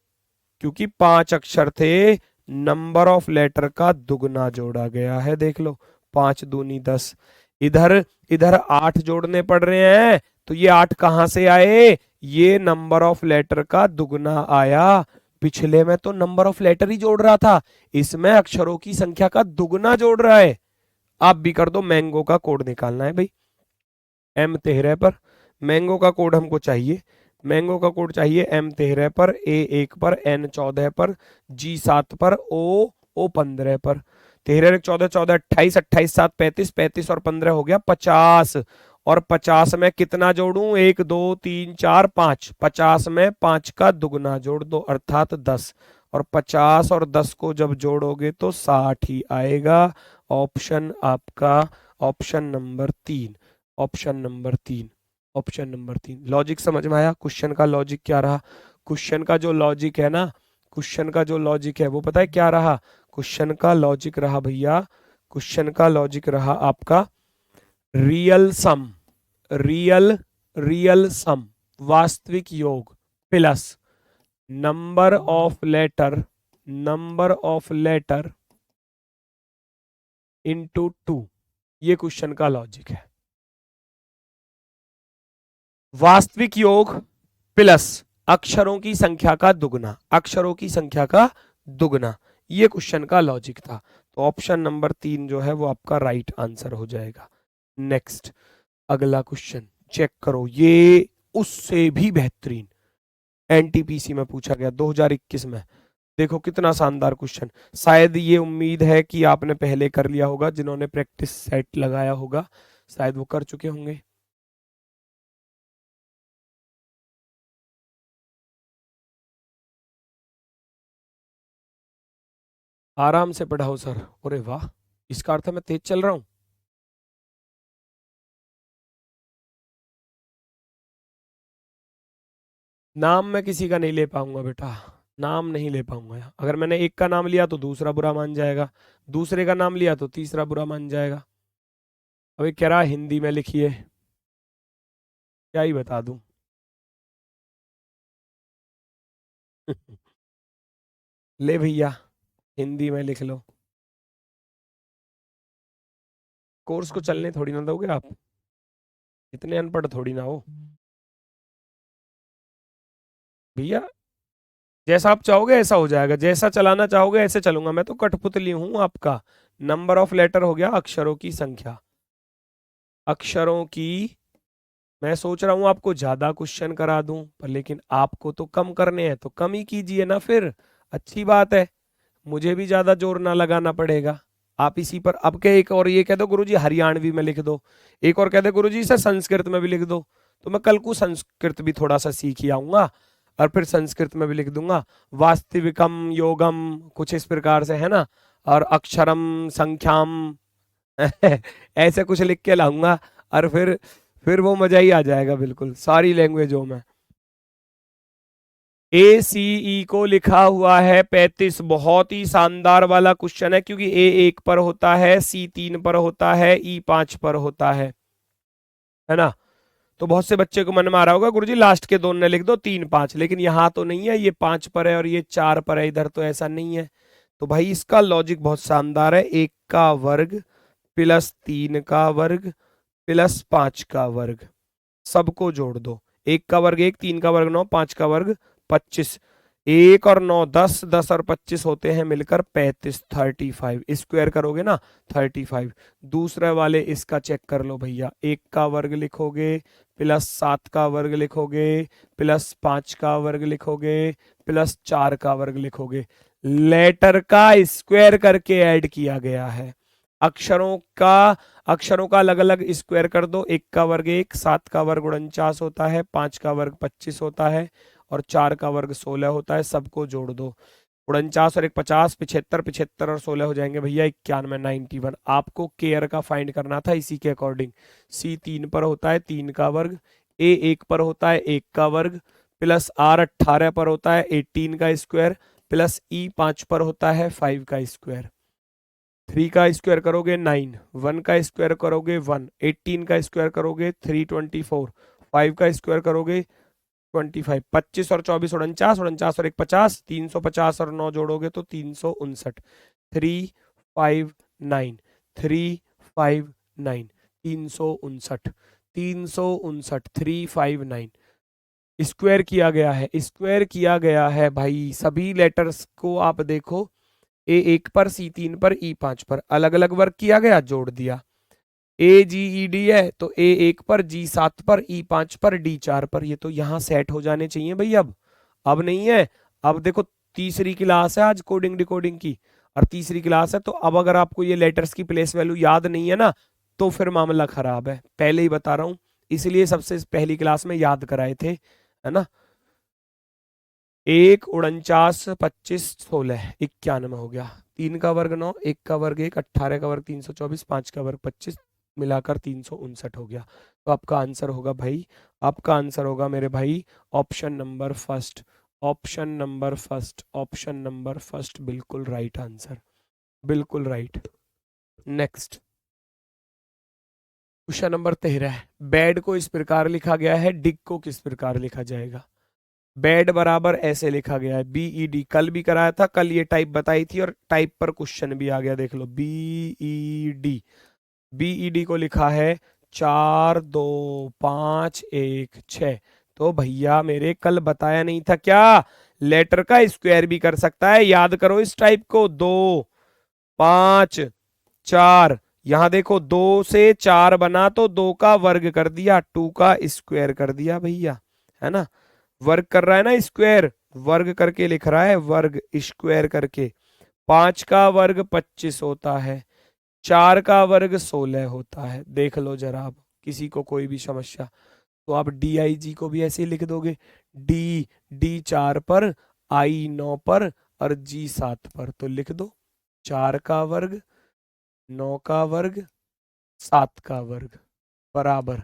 क्योंकि 5 अक्षर थे, नंबर ऑफ लेटर का दुगना जोड़ा गया है। देख लो, 5 दूनी 10। इधर इधर 8 जोड़ने पड़ रहे हैं, तो ये 8 कहां से आए? ये नंबर ऑफ लेटर का दुगना आया। पिछले में तो नंबर ऑफ लेटर ही जोड़ रहा था, इसमें अक्षरों की संख्या का दुगना जोड़ रहा है। आप भी कर दो, मैंगो का कोड निकालना है भाई। M13 पर मैंगो का कोड हमको चाहिए। मैंगो का कोड चाहिए M13 पर, A1 पर, N14 पर, G7 पर, O15 पर। 13 14 14 28 28 7 35 35 और 15 हो गया 50। और 50 में कितना जोड़ूं? 1 2 3 4 5। 50 में 5 का दुगना जोड़ दो, अर्थात 10। और 50 और 10 को जब जोड़ोगे तो 60 ही आएगा। ऑप्शन आपका option number 3। Option number 3। Option number 3। Logic समझ में आया? क्वेश्चन का लॉजिक क्या रहा? क्वेश्चन का जो लॉजिक है ना, क्वेश्चन का जो लॉजिक है वो पता है क्या रहा? क्वेश्चन का लॉजिक रहा भैया, क्वेश्चन का लॉजिक रहा आपका real sum. Real real sum, वास्तविक योग plus number of letter, number of letter into 2। ये क्वेश्चन का लॉजिक है। वास्तविक योग प्लस अक्षरों की संख्या का दुगना, अक्षरों की संख्या का दुगना, ये क्वेश्चन का लॉजिक था। तो ऑप्शन नंबर 3 जो है वो आपका राइट आंसर हो जाएगा। नेक्स्ट, अगला क्वेश्चन चेक करो, ये उससे भी बेहतरीन एनटीपीसी में पूछा गया 2021 में। देखो कितना शानदार क्वेश्चन। शायद ये उम्मीद है कि आपने पहले कर लिया होगा, जिन्होंने प्रैक्टिस सेट लगाया होगा शायद वो कर चुके होंगे। आराम से पढ़ाओ सर। अरे वाह, इसका अर्थ है मैं तेज चल रहा हूं। नाम मैं किसी का नहीं ले पाऊंगा बेटा, नाम नहीं ले पाऊंगा। अगर मैंने एक का नाम लिया तो दूसरा बुरा मान जाएगा, दूसरे का नाम लिया तो तीसरा बुरा मान जाएगा। अभी कह रहा हिंदी में लिखिए, क्या ही बता दूं। ले भैया, हिंदी में लिख लो। कोर्स को चलने थोड़ी ना दोगे आप, इतने अनपढ़ थोड़ी ना हो भैया। जैसा आप चाहोगे ऐसा हो जाएगा, जैसा चलाना चाहोगे ऐसे चलूंगा। मैं तो कठपुतली हूं आपका। नंबर ऑफ लेटर हो गया अक्षरों की संख्या, अक्षरों की। मैं सोच रहा हूं आपको ज्यादा क्वेश्चन करा दूं, पर लेकिन आपको तो कम करने हैं तो कम ही कीजिए ना फिर। अच्छी बात है, मुझे भी ज्यादा जोर ना लगाना पड़ेगा। आप इसी पर अब के एक और ये कह दो गुरुजी हरियाणवी में लिख दो, एक और कह दो गुरुजी इसे संस्कृत में भी लिख दो। तो मैं कल को संस्कृत भी थोड़ा सा सीख ही आऊंगा और फिर संस्कृत में भी लिख दूंगा। वास्तविकम योगम कुछ इस प्रकार से है ना, और अक्षरम संख्याम ऐसे कुछ लिख के लाऊंगा। और फिर वो मजा ही आ जाएगा बिल्कुल, सारी लैंग्वेजों में। ACE को लिखा हुआ है 35। बहुत ही शानदार वाला क्वेश्चन है, क्योंकि A1 पर होता है, C3 पर होता है, E5 पर होता है ना। तो बहुत से बच्चे को मन में आ रहा होगा गुरुजी लास्ट के दोनों ने लिख दो 3 5, लेकिन यहाँ तो नहीं है, ये 5 पर है और ये 4 पर है, इधर तो ऐसा नहीं है। तो भाई इसका लॉजिक बहुत शानदार है। 1 का वर्ग प्लस 3 का वर्ग प्लस 5 का वर्ग, सबको जोड़ दो। 1 का वर्ग 1, 3 का वर्ग 9, 5 का वर्ग 25। 1 और 9 10, 10 और 25 होते हैं मिलकर 35, 35 स्क्वायर करोगे ना 35। दूसरे वाले इसका चेक कर लो भैया। 1 का वर्ग लिखोगे प्लस 7 का वर्ग लिखोगे प्लस 5 का वर्ग लिखोगे प्लस 4 का वर्ग लिखोगे। लेटर का स्क्वायर करके ऐड किया गया है। अक्षरों का अलग अलग स्क्वायर कर दो। 1 का वर्ग 1, 7 का वर्ग 49 होता है, 5 का वर्ग 25 होता है और 4 का वर्ग 16 होता है। सबको जोड़ दो। 49 और 1 50, 75, 75 और 16 हो जाएंगे भैया 91, 91। आपको केयर का फाइंड करना था, इसी के अकॉर्डिंग। C3 पर होता है 3 का वर्ग, A1 पर होता है 1 का वर्ग प्लस R18 पर होता है 18 का स्क्वायर प्लस E5 पर होता है 5 का स्क्वायर। 3 का स्क्वायर करोगे 9, 1 का स्क्वायर करोगे 1, 18 का स्क्वायर करोगे 324, 5 का स्क्वायर करोगे 25, 25 और 24 49, 49 और 1 50, 350 और 9 जोड़ोगे तो 359, 359, 359, 359, 359, 359 स्क्वायर किया गया है, स्क्वायर किया गया है भाई। सभी लेटर्स को आप देखो, A1 पर, C3 पर, E5 पर अलग अलग वर्क किया गया, जोड़ दिया। AGED है तो A1 पर, G7 पर, E5 पर, D4 पर, ये तो यहां सेट हो जाने चाहिए भाई। अब नहीं है। अब देखो तीसरी क्लास है आज कोडिंग डिकोडिंग की, और तीसरी क्लास है, तो अब अगर आपको ये लेटर्स की प्लेस वैल्यू याद नहीं है ना, तो फिर मामला खराब है, पहले ही बता रहा हूं। इसलिए सबसे पहली क्लास में याद कराए थे, है ना। 1 49 25 16 91 हो गया। 3 का वर्ग 9, 1 का वर्ग 1, 18 का वर्ग 324, 5 का वर्ग 25, मिलाकर 359 हो गया। तो आपका आंसर होगा भाई, आपका आंसर होगा मेरे भाई option number first, option number first, option number first, बिल्कुल राइट आंसर, बिल्कुल right. Next question number 13। Bed को इस प्रकार लिखा गया है, डिग को किस प्रकार लिखा जाएगा। बेड बराबर ऐसे लिखा गया है, BED, कल भी कराया था, कल ये टाइप बताई थी और टाइप पर क्वेश्चन भी आ गया, देख लो। BED, BED को लिखा है 4 2 5 1 6। तो भैया मेरे कल बताया नहीं था क्या, लेटर का स्क्वायर भी कर सकता है, याद करो इस टाइप को। 2 5 4, यहां देखो 2 से 4 बना तो 2 का वर्ग कर दिया, 2 का स्क्वायर कर दिया भैया, है ना। वर्ग कर रहा है ना, स्क्वायर वर्ग करके लिख रहा है, वर्ग स्क्वायर करके। 5 का वर्ग 25 होता है, 4 का वर्ग 16 होता है। देख लो जरा, आप किसी को कोई भी समस्या तो आप DIG को भी ऐसे ही लिख दोगे, D 4 पर, I 9 पर और G 7 पर, तो लिख दो 4 का वर्ग, 9 का वर्ग, 7 का वर्ग, बराबर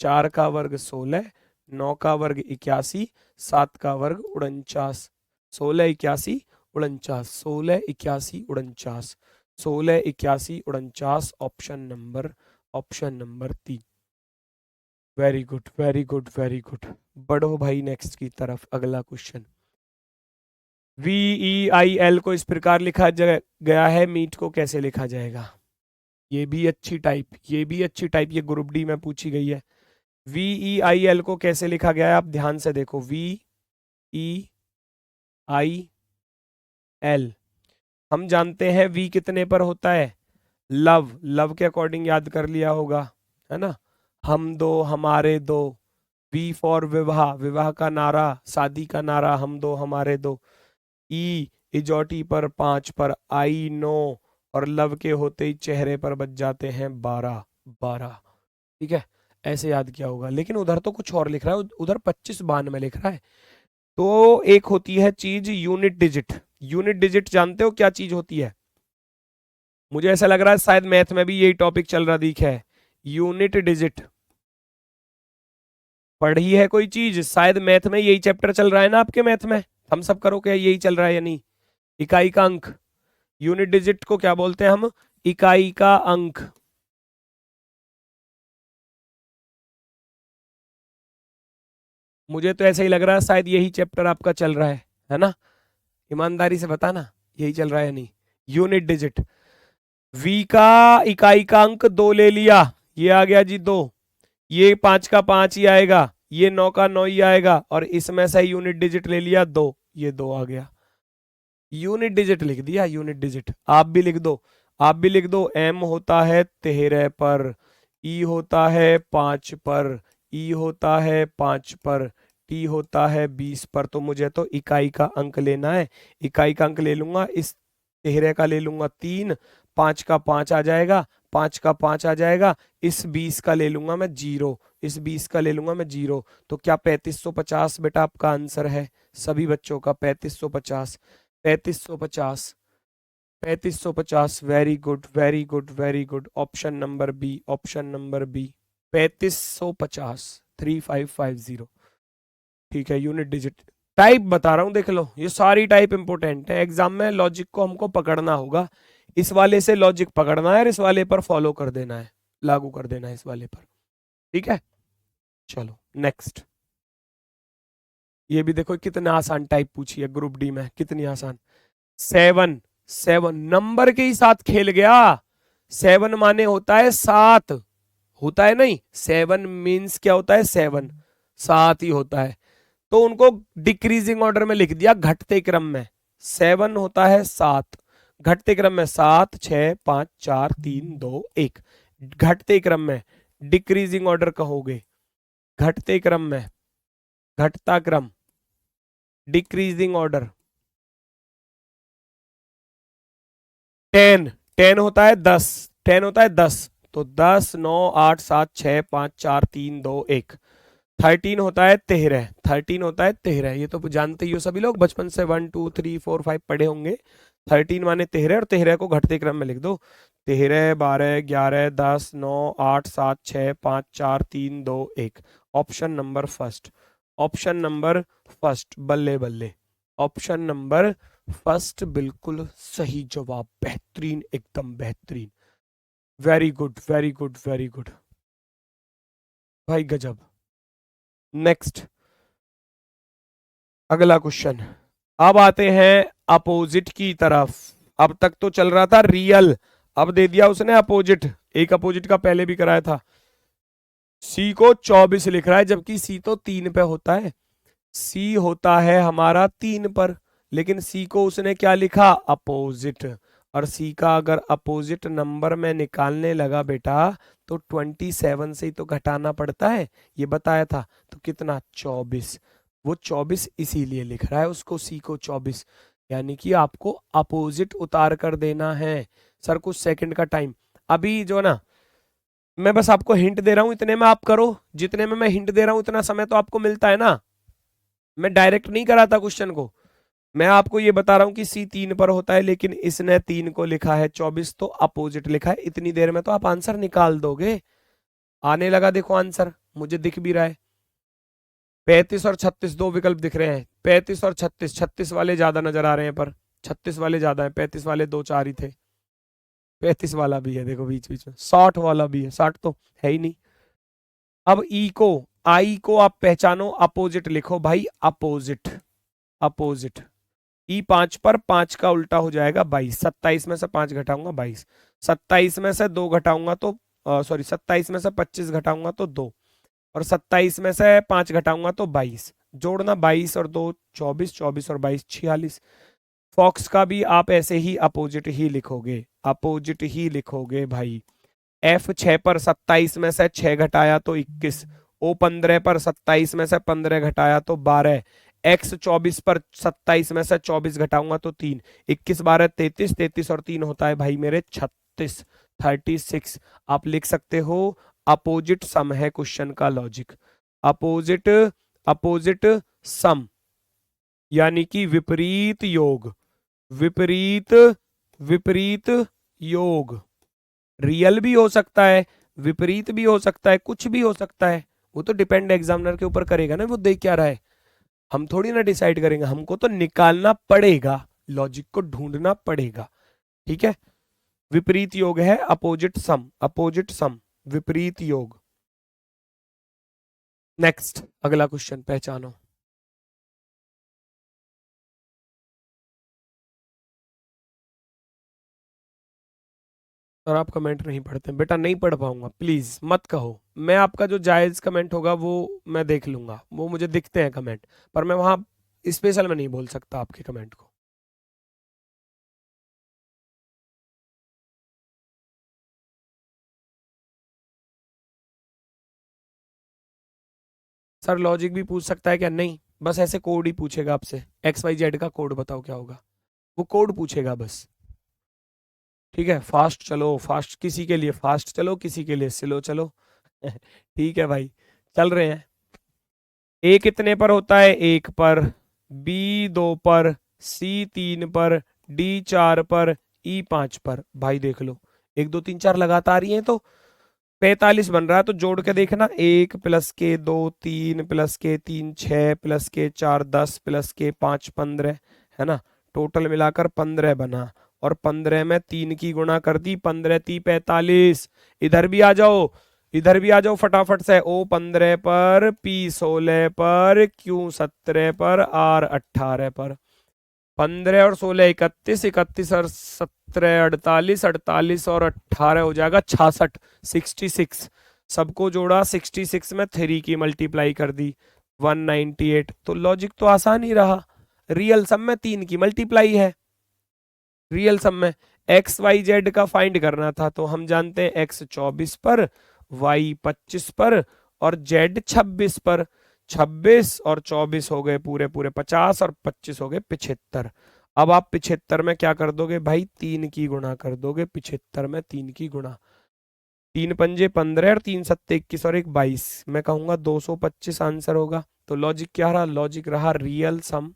4 का वर्ग 16, 9 का वर्ग 81, 7 का वर्ग 49, 16 81 49, 16 81 49, 16 81 49, option number 3। Very good, very good, very good. बढ़ो भाई नेक्स्ट की तरफ, अगला क्वेश्चन। VEIL को इस प्रकार लिखा गया है, मीट को कैसे लिखा जाएगा। ये भी अच्छी टाइप, ये भी अच्छी टाइप, ये ग्रुप डी में पूछी गई है। VEIL को कैसे लिखा गया है, आप ध्यान से देखो। VEIL, हम जानते हैं V कितने पर होता है, लव, लव के अकॉर्डिंग याद कर लिया होगा, है ना। हम दो, हमारे दो। V फॉर विवाह, विवाह का नारा, शादी का नारा, हम दो हमारे दो। E इजोटी पर, 5 पर, I नो, और लव के होते ही चेहरे पर बच जाते हैं 12, 12। ठीक है, ऐसे याद किया होगा, लेकिन उधर तो कुछ और लिख रहा है, उधर 25 92 में लिख रहा है। तो एक होती है चीज यूनिट डिजिट, यूनिट डिजिट जानते हो क्या चीज होती है। मुझे ऐसा लग रहा है शायद मैथ में भी यही टॉपिक चल रहा दिखा है, यूनिट डिजिट पढ़ी है कोई चीज, शायद मैथ में यही चैप्टर चल रहा है ना आपके मैथ में, हम सब करो क्या यही चल रहा है या नहीं। इकाई का अंक, यूनिट डिजिट को क्या बोलते हैं हम, इकाई का अंक। मुझे तो ऐसा ही लग रहा है शायद यही चैप्टर आपका चल रहा है ना। ईमानदारी से बताना यही चल रहा है या नहीं। यूनिट डिजिट, V का इकाई का अंक 2 ले लिया, ये आ गया जी 2, ये 5 का 5 ही आएगा, ये 9 का 9 ही आएगा, और इसमें से यूनिट डिजिट ले लिया 2, ये 2 आ गया। यूनिट डिजिट लिख दिया, यूनिट डिजिट। आप भी लिख दो, आप भी लिख दो। M होता है 13 पर, E होता है 5 पर, E होता है 5 पर, T होता है 20 पर। तो मुझे तो इकाई का अंक लेना है, इकाई का अंक ले लूंगा, इस 13 का ले लूंगा 3, 5 का 5 आ जाएगा, 5 का 5 आ जाएगा, इस 20 का ले लूंगा मैं 0, इस 20 का ले लूंगा मैं 0। तो क्या 3550 बेटा आपका आंसर है, सभी बच्चों का 3550, 3550, 3550। Very good, very good, very good. Option number B, option number B, 3550, 3550। ठीक है, यूनिट डिजिट। टाइप बता रहा हूं देख लो, ये सारी टाइप इंपोर्टेंट है, एग्जाम में लॉजिक को हमको पकड़ना होगा, इस वाले से लॉजिक पकड़ना है और इस वाले पर फॉलो कर देना है, लागू कर देना है इस वाले पर। ठीक है, चलो नेक्स्ट। ये भी देखो कितना आसान टाइप पूछी है ग्रुप डी में, कितनी आसान। 7, 7 नंबर के ही साथ खेल गया। 7 माने होता है 7, होता है नहीं, 7 मीन्स क्या होता है, 7 7 ही होता है। तो उनको डिक्रीजिंग ऑर्डर में लिख दिया, घटते क्रम में। 7 होता है 7, घटते क्रम में 7 6 5 4 3 2 1, घटते क्रम में। डिक्रीजिंग ऑर्डर कहोगे, घटते क्रम में, घटता क्रम, डिक्रीजिंग ऑर्डर। 10, 10 होता है 10, 10 होता है 10, तो 10 9 8 7 6 5 4 3 2 1। 13 होता है 13, 13 होता है 13, ये तो जानते ही हो सभी लोग, बचपन से 1 2 3 4 5 पढ़े होंगे। 13 माने 13, और 13 को घटते क्रम में लिख दो। 13 12 11 10 9 8 7 6 5 4 3 2 1। Option number first, option number first, बल्ले बल्ले, ऑप्शन नंबर फर्स्ट बिल्कुल सही जवाब, बेहतरीन, एकदम बेहतरीन, very good very good very good भाई, गजब। नेक्स्ट, अगला क्वेश्चन। अब आते हैं अपोजिट की तरफ। अब तक तो चल रहा था रियल, अब दे दिया उसने अपोजिट। एक अपोजिट का पहले भी कराया था। सी को 24 लिख रहा है, जबकि सी तो 3 पे होता है। सी होता है हमारा 3 पर, लेकिन सी को उसने क्या लिखा, अपोजिट। और सी का अगर अपोजिट नंबर में निकालने लगा बेटा, तो 27 से ही तो घटाना पड़ता है, ये बताया था। तो कितना, 24। वो 24 इसीलिए लिख रहा है उसको, सी को 24, यानी कि आपको अपोजिट उतार कर देना है। सर कुछ सेकंड का टाइम, अभी जो ना, मैं बस आपको हिंट दे रहा हूं, इतने में आप करो, जितने में मैं हिंट दे रहा हूं इतना समय तो आपको मिलता है ना। मैं डायरेक्ट नहीं कराता क्वेश्चन को, मैं आपको ये बता रहा हूं कि सी 3 पर होता है, लेकिन इसने 3 को लिखा है 24, तो अपोजिट लिखा है। इतनी देर में तो आप आंसर निकाल दोगे। आने लगा देखो आंसर, मुझे दिख भी रहा है। 35 और 36 दो विकल्प दिख रहे हैं, 35 और 36, 36 वाले ज्यादा नजर आ रहे हैं, पर 36 वाले ज्यादा है, 35 वाले 2 4 ही थे। 35 वाला भी है देखो बीच बीच में, 60 वाला भी है, 60 तो है ही नहीं। अब ई को, आई को आप पहचानो, अपोजिट लिखो भाई, अपोजिट, अपोजिट। ई 5 पर 5 का उल्टा हो जाएगा 22, 27 में से 5 घटाऊंगा 22, 27 में से 2 घटाऊंगा तो सॉरी 27 में से 25 घटाऊंगा तो 2, और 27 में से 5 घटाऊंगा तो 22, जोड़ना 22 और 2 24, 24 और 22 46। फॉक्स का भी आप ऐसे ही अपोजिट ही लिखोगे, अपोजिट ही लिखोगे भाई। एफ 6 पर 27 में से 6 घटाया तो 21, ओ 15 पर 27 में से 15 घटाया तो 12, एक्स 24 पर 27 में से 24 घटाऊंगा तो 3, 21 12 33, 33 और 3 होता है भाई मेरे 36, 36। आप लिख सकते हो अपोजिट सम है क्वेश्चन का लॉजिक, अपोजिट, अपोजिट सम, यानी कि विपरीत योग, विपरीत, विपरीत योग। रियल भी हो सकता है, विपरीत भी हो सकता है, कुछ भी हो सकता है, वो तो डिपेंड एग्जामिनर के ऊपर करेगा ना, वो देख क्या रहा है। हम थोड़ी ना डिसाइड करेंगे, हमको तो निकालना पड़ेगा, लॉजिक को ढूंढना पड़ेगा, ठीक है। विपरीत योग है अपोजिट सम, अपोजिट सम, विपरीत योग। नेक्स्ट, अगला क्वेश्चन पहचानो। और आप कमेंट नहीं पढ़ते बेटा, नहीं पढ़ पाऊंगा, प्लीज मत कहो। मैं आपका जो जायज कमेंट होगा वो मैं देख लूंगा, वो मुझे दिखते हैं कमेंट, पर मैं वहां स्पेशल में नहीं बोल सकता आपके कमेंट को। सर लॉजिक भी पूछ सकता है क्या, नहीं, बस ऐसे कोड ही पूछेगा आपसे, एक्स वाई जेड का कोड बताओ क्या होगा, वो कोड पूछेगा बस, ठीक है। फास्ट चलो, फास्ट किसी के लिए फास्ट चलो, किसी के लिए स्लो चलो ठीक है भाई, चल रहे हैं। ए कितने पर होता है, 1 पर, बी 2 पर, सी 3 पर, डी 4 पर, ई 5 पर। भाई देख लो, 1 2 3 4 लगातार ही है, तो 45 बन रहा है, तो जोड़ के देखना, 1 प्लस के 2 3 प्लस के 3 6 प्लस के 4 10 प्लस के 5 15, है ना, टोटल मिलाकर 15 बना, और 15 में 3 की गुणा कर दी, 15 3 45। इधर भी आ जाओ, इधर भी आ जाओ फटाफट से, O 15 पर, P 16 पर, Q 17 पर, R 18 पर। 15 और 16 31, 31 और 17 48, 48 और 18 हो जाएगा 66, 66। सबको जोड़ा, 66 में 3 की मल्टीप्लाई कर दी, 198। तो लॉजिक तो आसान ही रहा, रियल सम में 3 की मल्टीप्लाई है। रियल सम में एक्स वाई जेड का फाइंड करना था, तो हम जानते हैं एक्स 24 पर, वाई 25 पर और जेड 26 पर। 26 और 24 हो गए पूरे पूरे 50 और 25 हो गए 75। अब आप 75 में क्या कर दोगे भाई, 3 की गुणा कर दोगे। 75 में 3 की गुणा, 3 पंजे 15 और 3 सत्ते 21 और 1 22, मैं कहूंगा 225 आंसर होगा। तो लॉजिक क्या रहा, लॉजिक रहा रियल सम।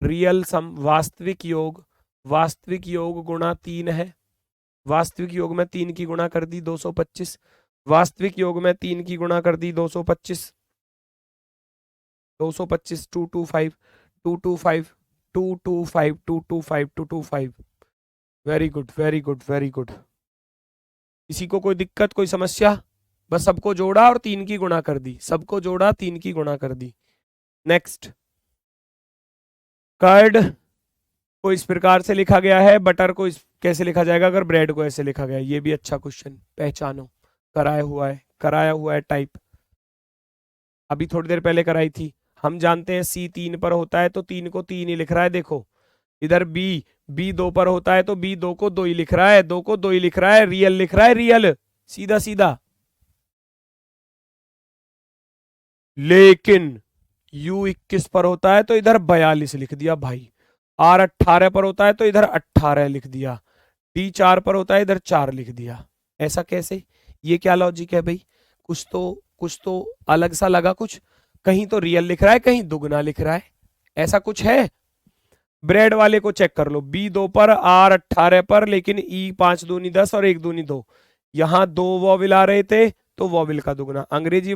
रियल सम वास्तविक योग, वास्तविक योग गुणा 3 है। वास्तविक योग में 3 की गुणा कर दी 225, वास्तविक योग में 3 की गुणा कर दी 225, 225 225 225 225 225 225। Very good very good very good. किसी को कोई दिक्कत कोई समस्या? बस सबको जोड़ा और 3 की गुणा कर दी, सबको जोड़ा 3 की गुणा कर दी। नेक्स्ट, कर्ड को इस प्रकार से लिखा गया है, बटर को कैसे लिखा जाएगा अगर ब्रेड को ऐसे लिखा गया? ये भी अच्छा क्वेश्चन, पहचानो, कराया हुआ है, कराया हुआ है टाइप, अभी थोड़ी देर पहले कराई थी। हम जानते हैं C 3 पर होता है तो 3 को 3 ही लिख रहा है। देखो इधर B 2 पर होता है तो B 2 को 2 ही लिख रहा है, 2 को 2 ही लिख रहा है, रियल लिख रहा है, रियल, सीधा सीधा। लेकिन U 21 पर होता है तो इधर 42 लिख दिया भाई, R 18 पर होता है तो इधर 18 लिख दिया, D 4 पर होता है इधर 4 लिख दिया। ऐसा कैसे? ये क्या लॉजिक है भाई? कुछ तो अलग सा लगा, कुछ कहीं तो रियल लिख रहा है, कहीं दुगना लिख रहा है, ऐसा कुछ है। ब्रेड वाले को चेक कर लो, B 2 पर, R 18 पर, लेकिन E 5 दूनी 10 और 1 दूनी 2, यहां 2 वॉविल आ रहे थे तो वॉविल का दुगना। अंग्रेजी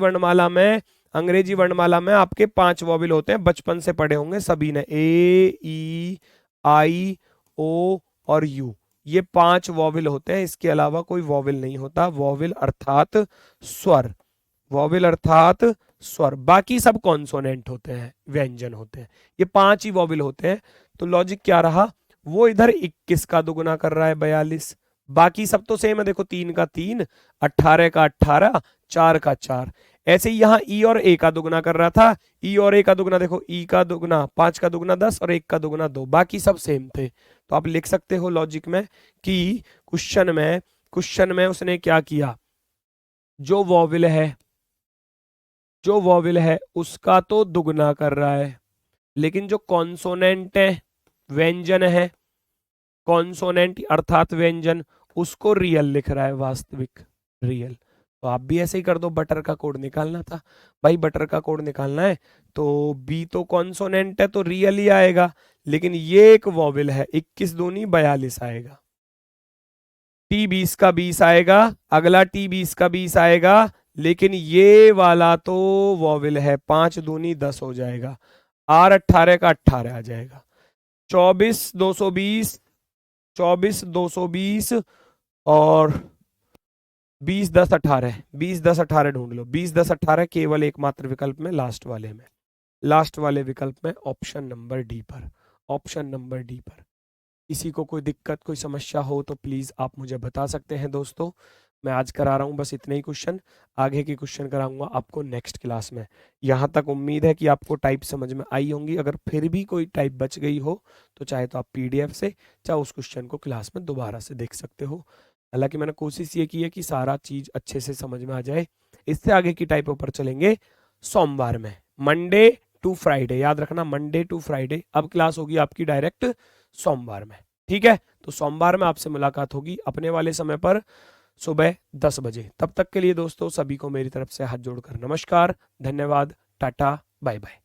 वर्णमाला में आपके 5 वॉविल होते हैं, बचपन से पढ़े होंगे सभी ने, A E I O और U, ये 5 वॉविल होते हैं, इसके अलावा कोई वॉविल नहीं होता। वॉविल अर्थात स्वर, वॉविल अर्थात स्वर, बाकी सब कॉन्सोनेंट होते हैं, व्यंजन होते हैं, ये 5 ही वॉविल होते हैं। तो लॉजिक क्या रहा, वो इधर 21 का दुगुना कर रहा है 42, बाकी सब तो सेम है। देखो 3 का 3, 18 का 18, 4 का 4। ऐसे ही यहाँ E और A का दुगुना कर रहा था, E और A का दुगुना, देखो E का दुगुना 5 का दुगुना 10 और 1 का दुगुना 2, बाकी सब सेम थे। तो आप लिख सकते हो लॉजिक में कि क्वेश्चन में उसने क्या किया, जो वॉविल है उसका तो दुगना कर रहा है, लेकिन जो कॉन्सोनेंट है, व्यंजन है, कॉन्सोनेंट अर्थात व्यंजन, उसको रियल लिख रहा है, वास्तविक, रियल। तो आप भी ऐसे ही कर दो, बटर का कोड निकालना था भाई, बटर का कोड निकालना है तो B तो कॉन्सोनेंट है तो रियल ही आएगा, लेकिन ये एक वॉविल है, 21 दूनी 42 आएगा, T 20 का 20 आएगा, अगला T 20 का 20 आएगा, लेकिन ये वाला तो वॉविल है, 5 दूनी 10 हो जाएगा, R 18 का 18 आ जाएगा, 24 220, 24 220 और 20 10 18, 20 10 18 ढूंढ लो, 20 10 18 केवल एकमात्र विकल्प में, लास्ट वाले विकल्प में, ऑप्शन नंबर डी पर, ऑप्शन नंबर डी पर। किसी को कोई दिक्कत कोई समस्या हो तो प्लीज आप मुझे बता सकते हैं दोस्तों। मैं आज करा रहा हूं बस इतने ही क्वेश्चन, आगे के क्वेश्चन कराऊंगा आपको नेक्स्ट क्लास में। यहां तक उम्मीद है कि आपको टाइप समझ में आई होंगी, अगर फिर भी कोई टाइप बच गई हो तो चाहे तो आप PDF से चाहे उस क्वेश्चन को क्लास में दोबारा से देख सकते हो। हालांकि मैंने कोशिश ये की है कि सारा चीज अच्छे से समझ में आ जाए। इससे आगे की टाइपों पर चलेंगे सोमवार में, मंडे टू फ्राइडे, याद रखना मंडे टू फ्राइडे। अब क्लास होगी आपकी डायरेक्ट सोमवार में, ठीक है? तो सोमवार में आपसे मुलाकात होगी अपने वाले समय पर सुबह 10 बजे। तब तक के लिए दोस्तों सभी को मेरी तरफ से हाथ जोड़कर नमस्कार, धन्यवाद, टाटा, बाय बाय।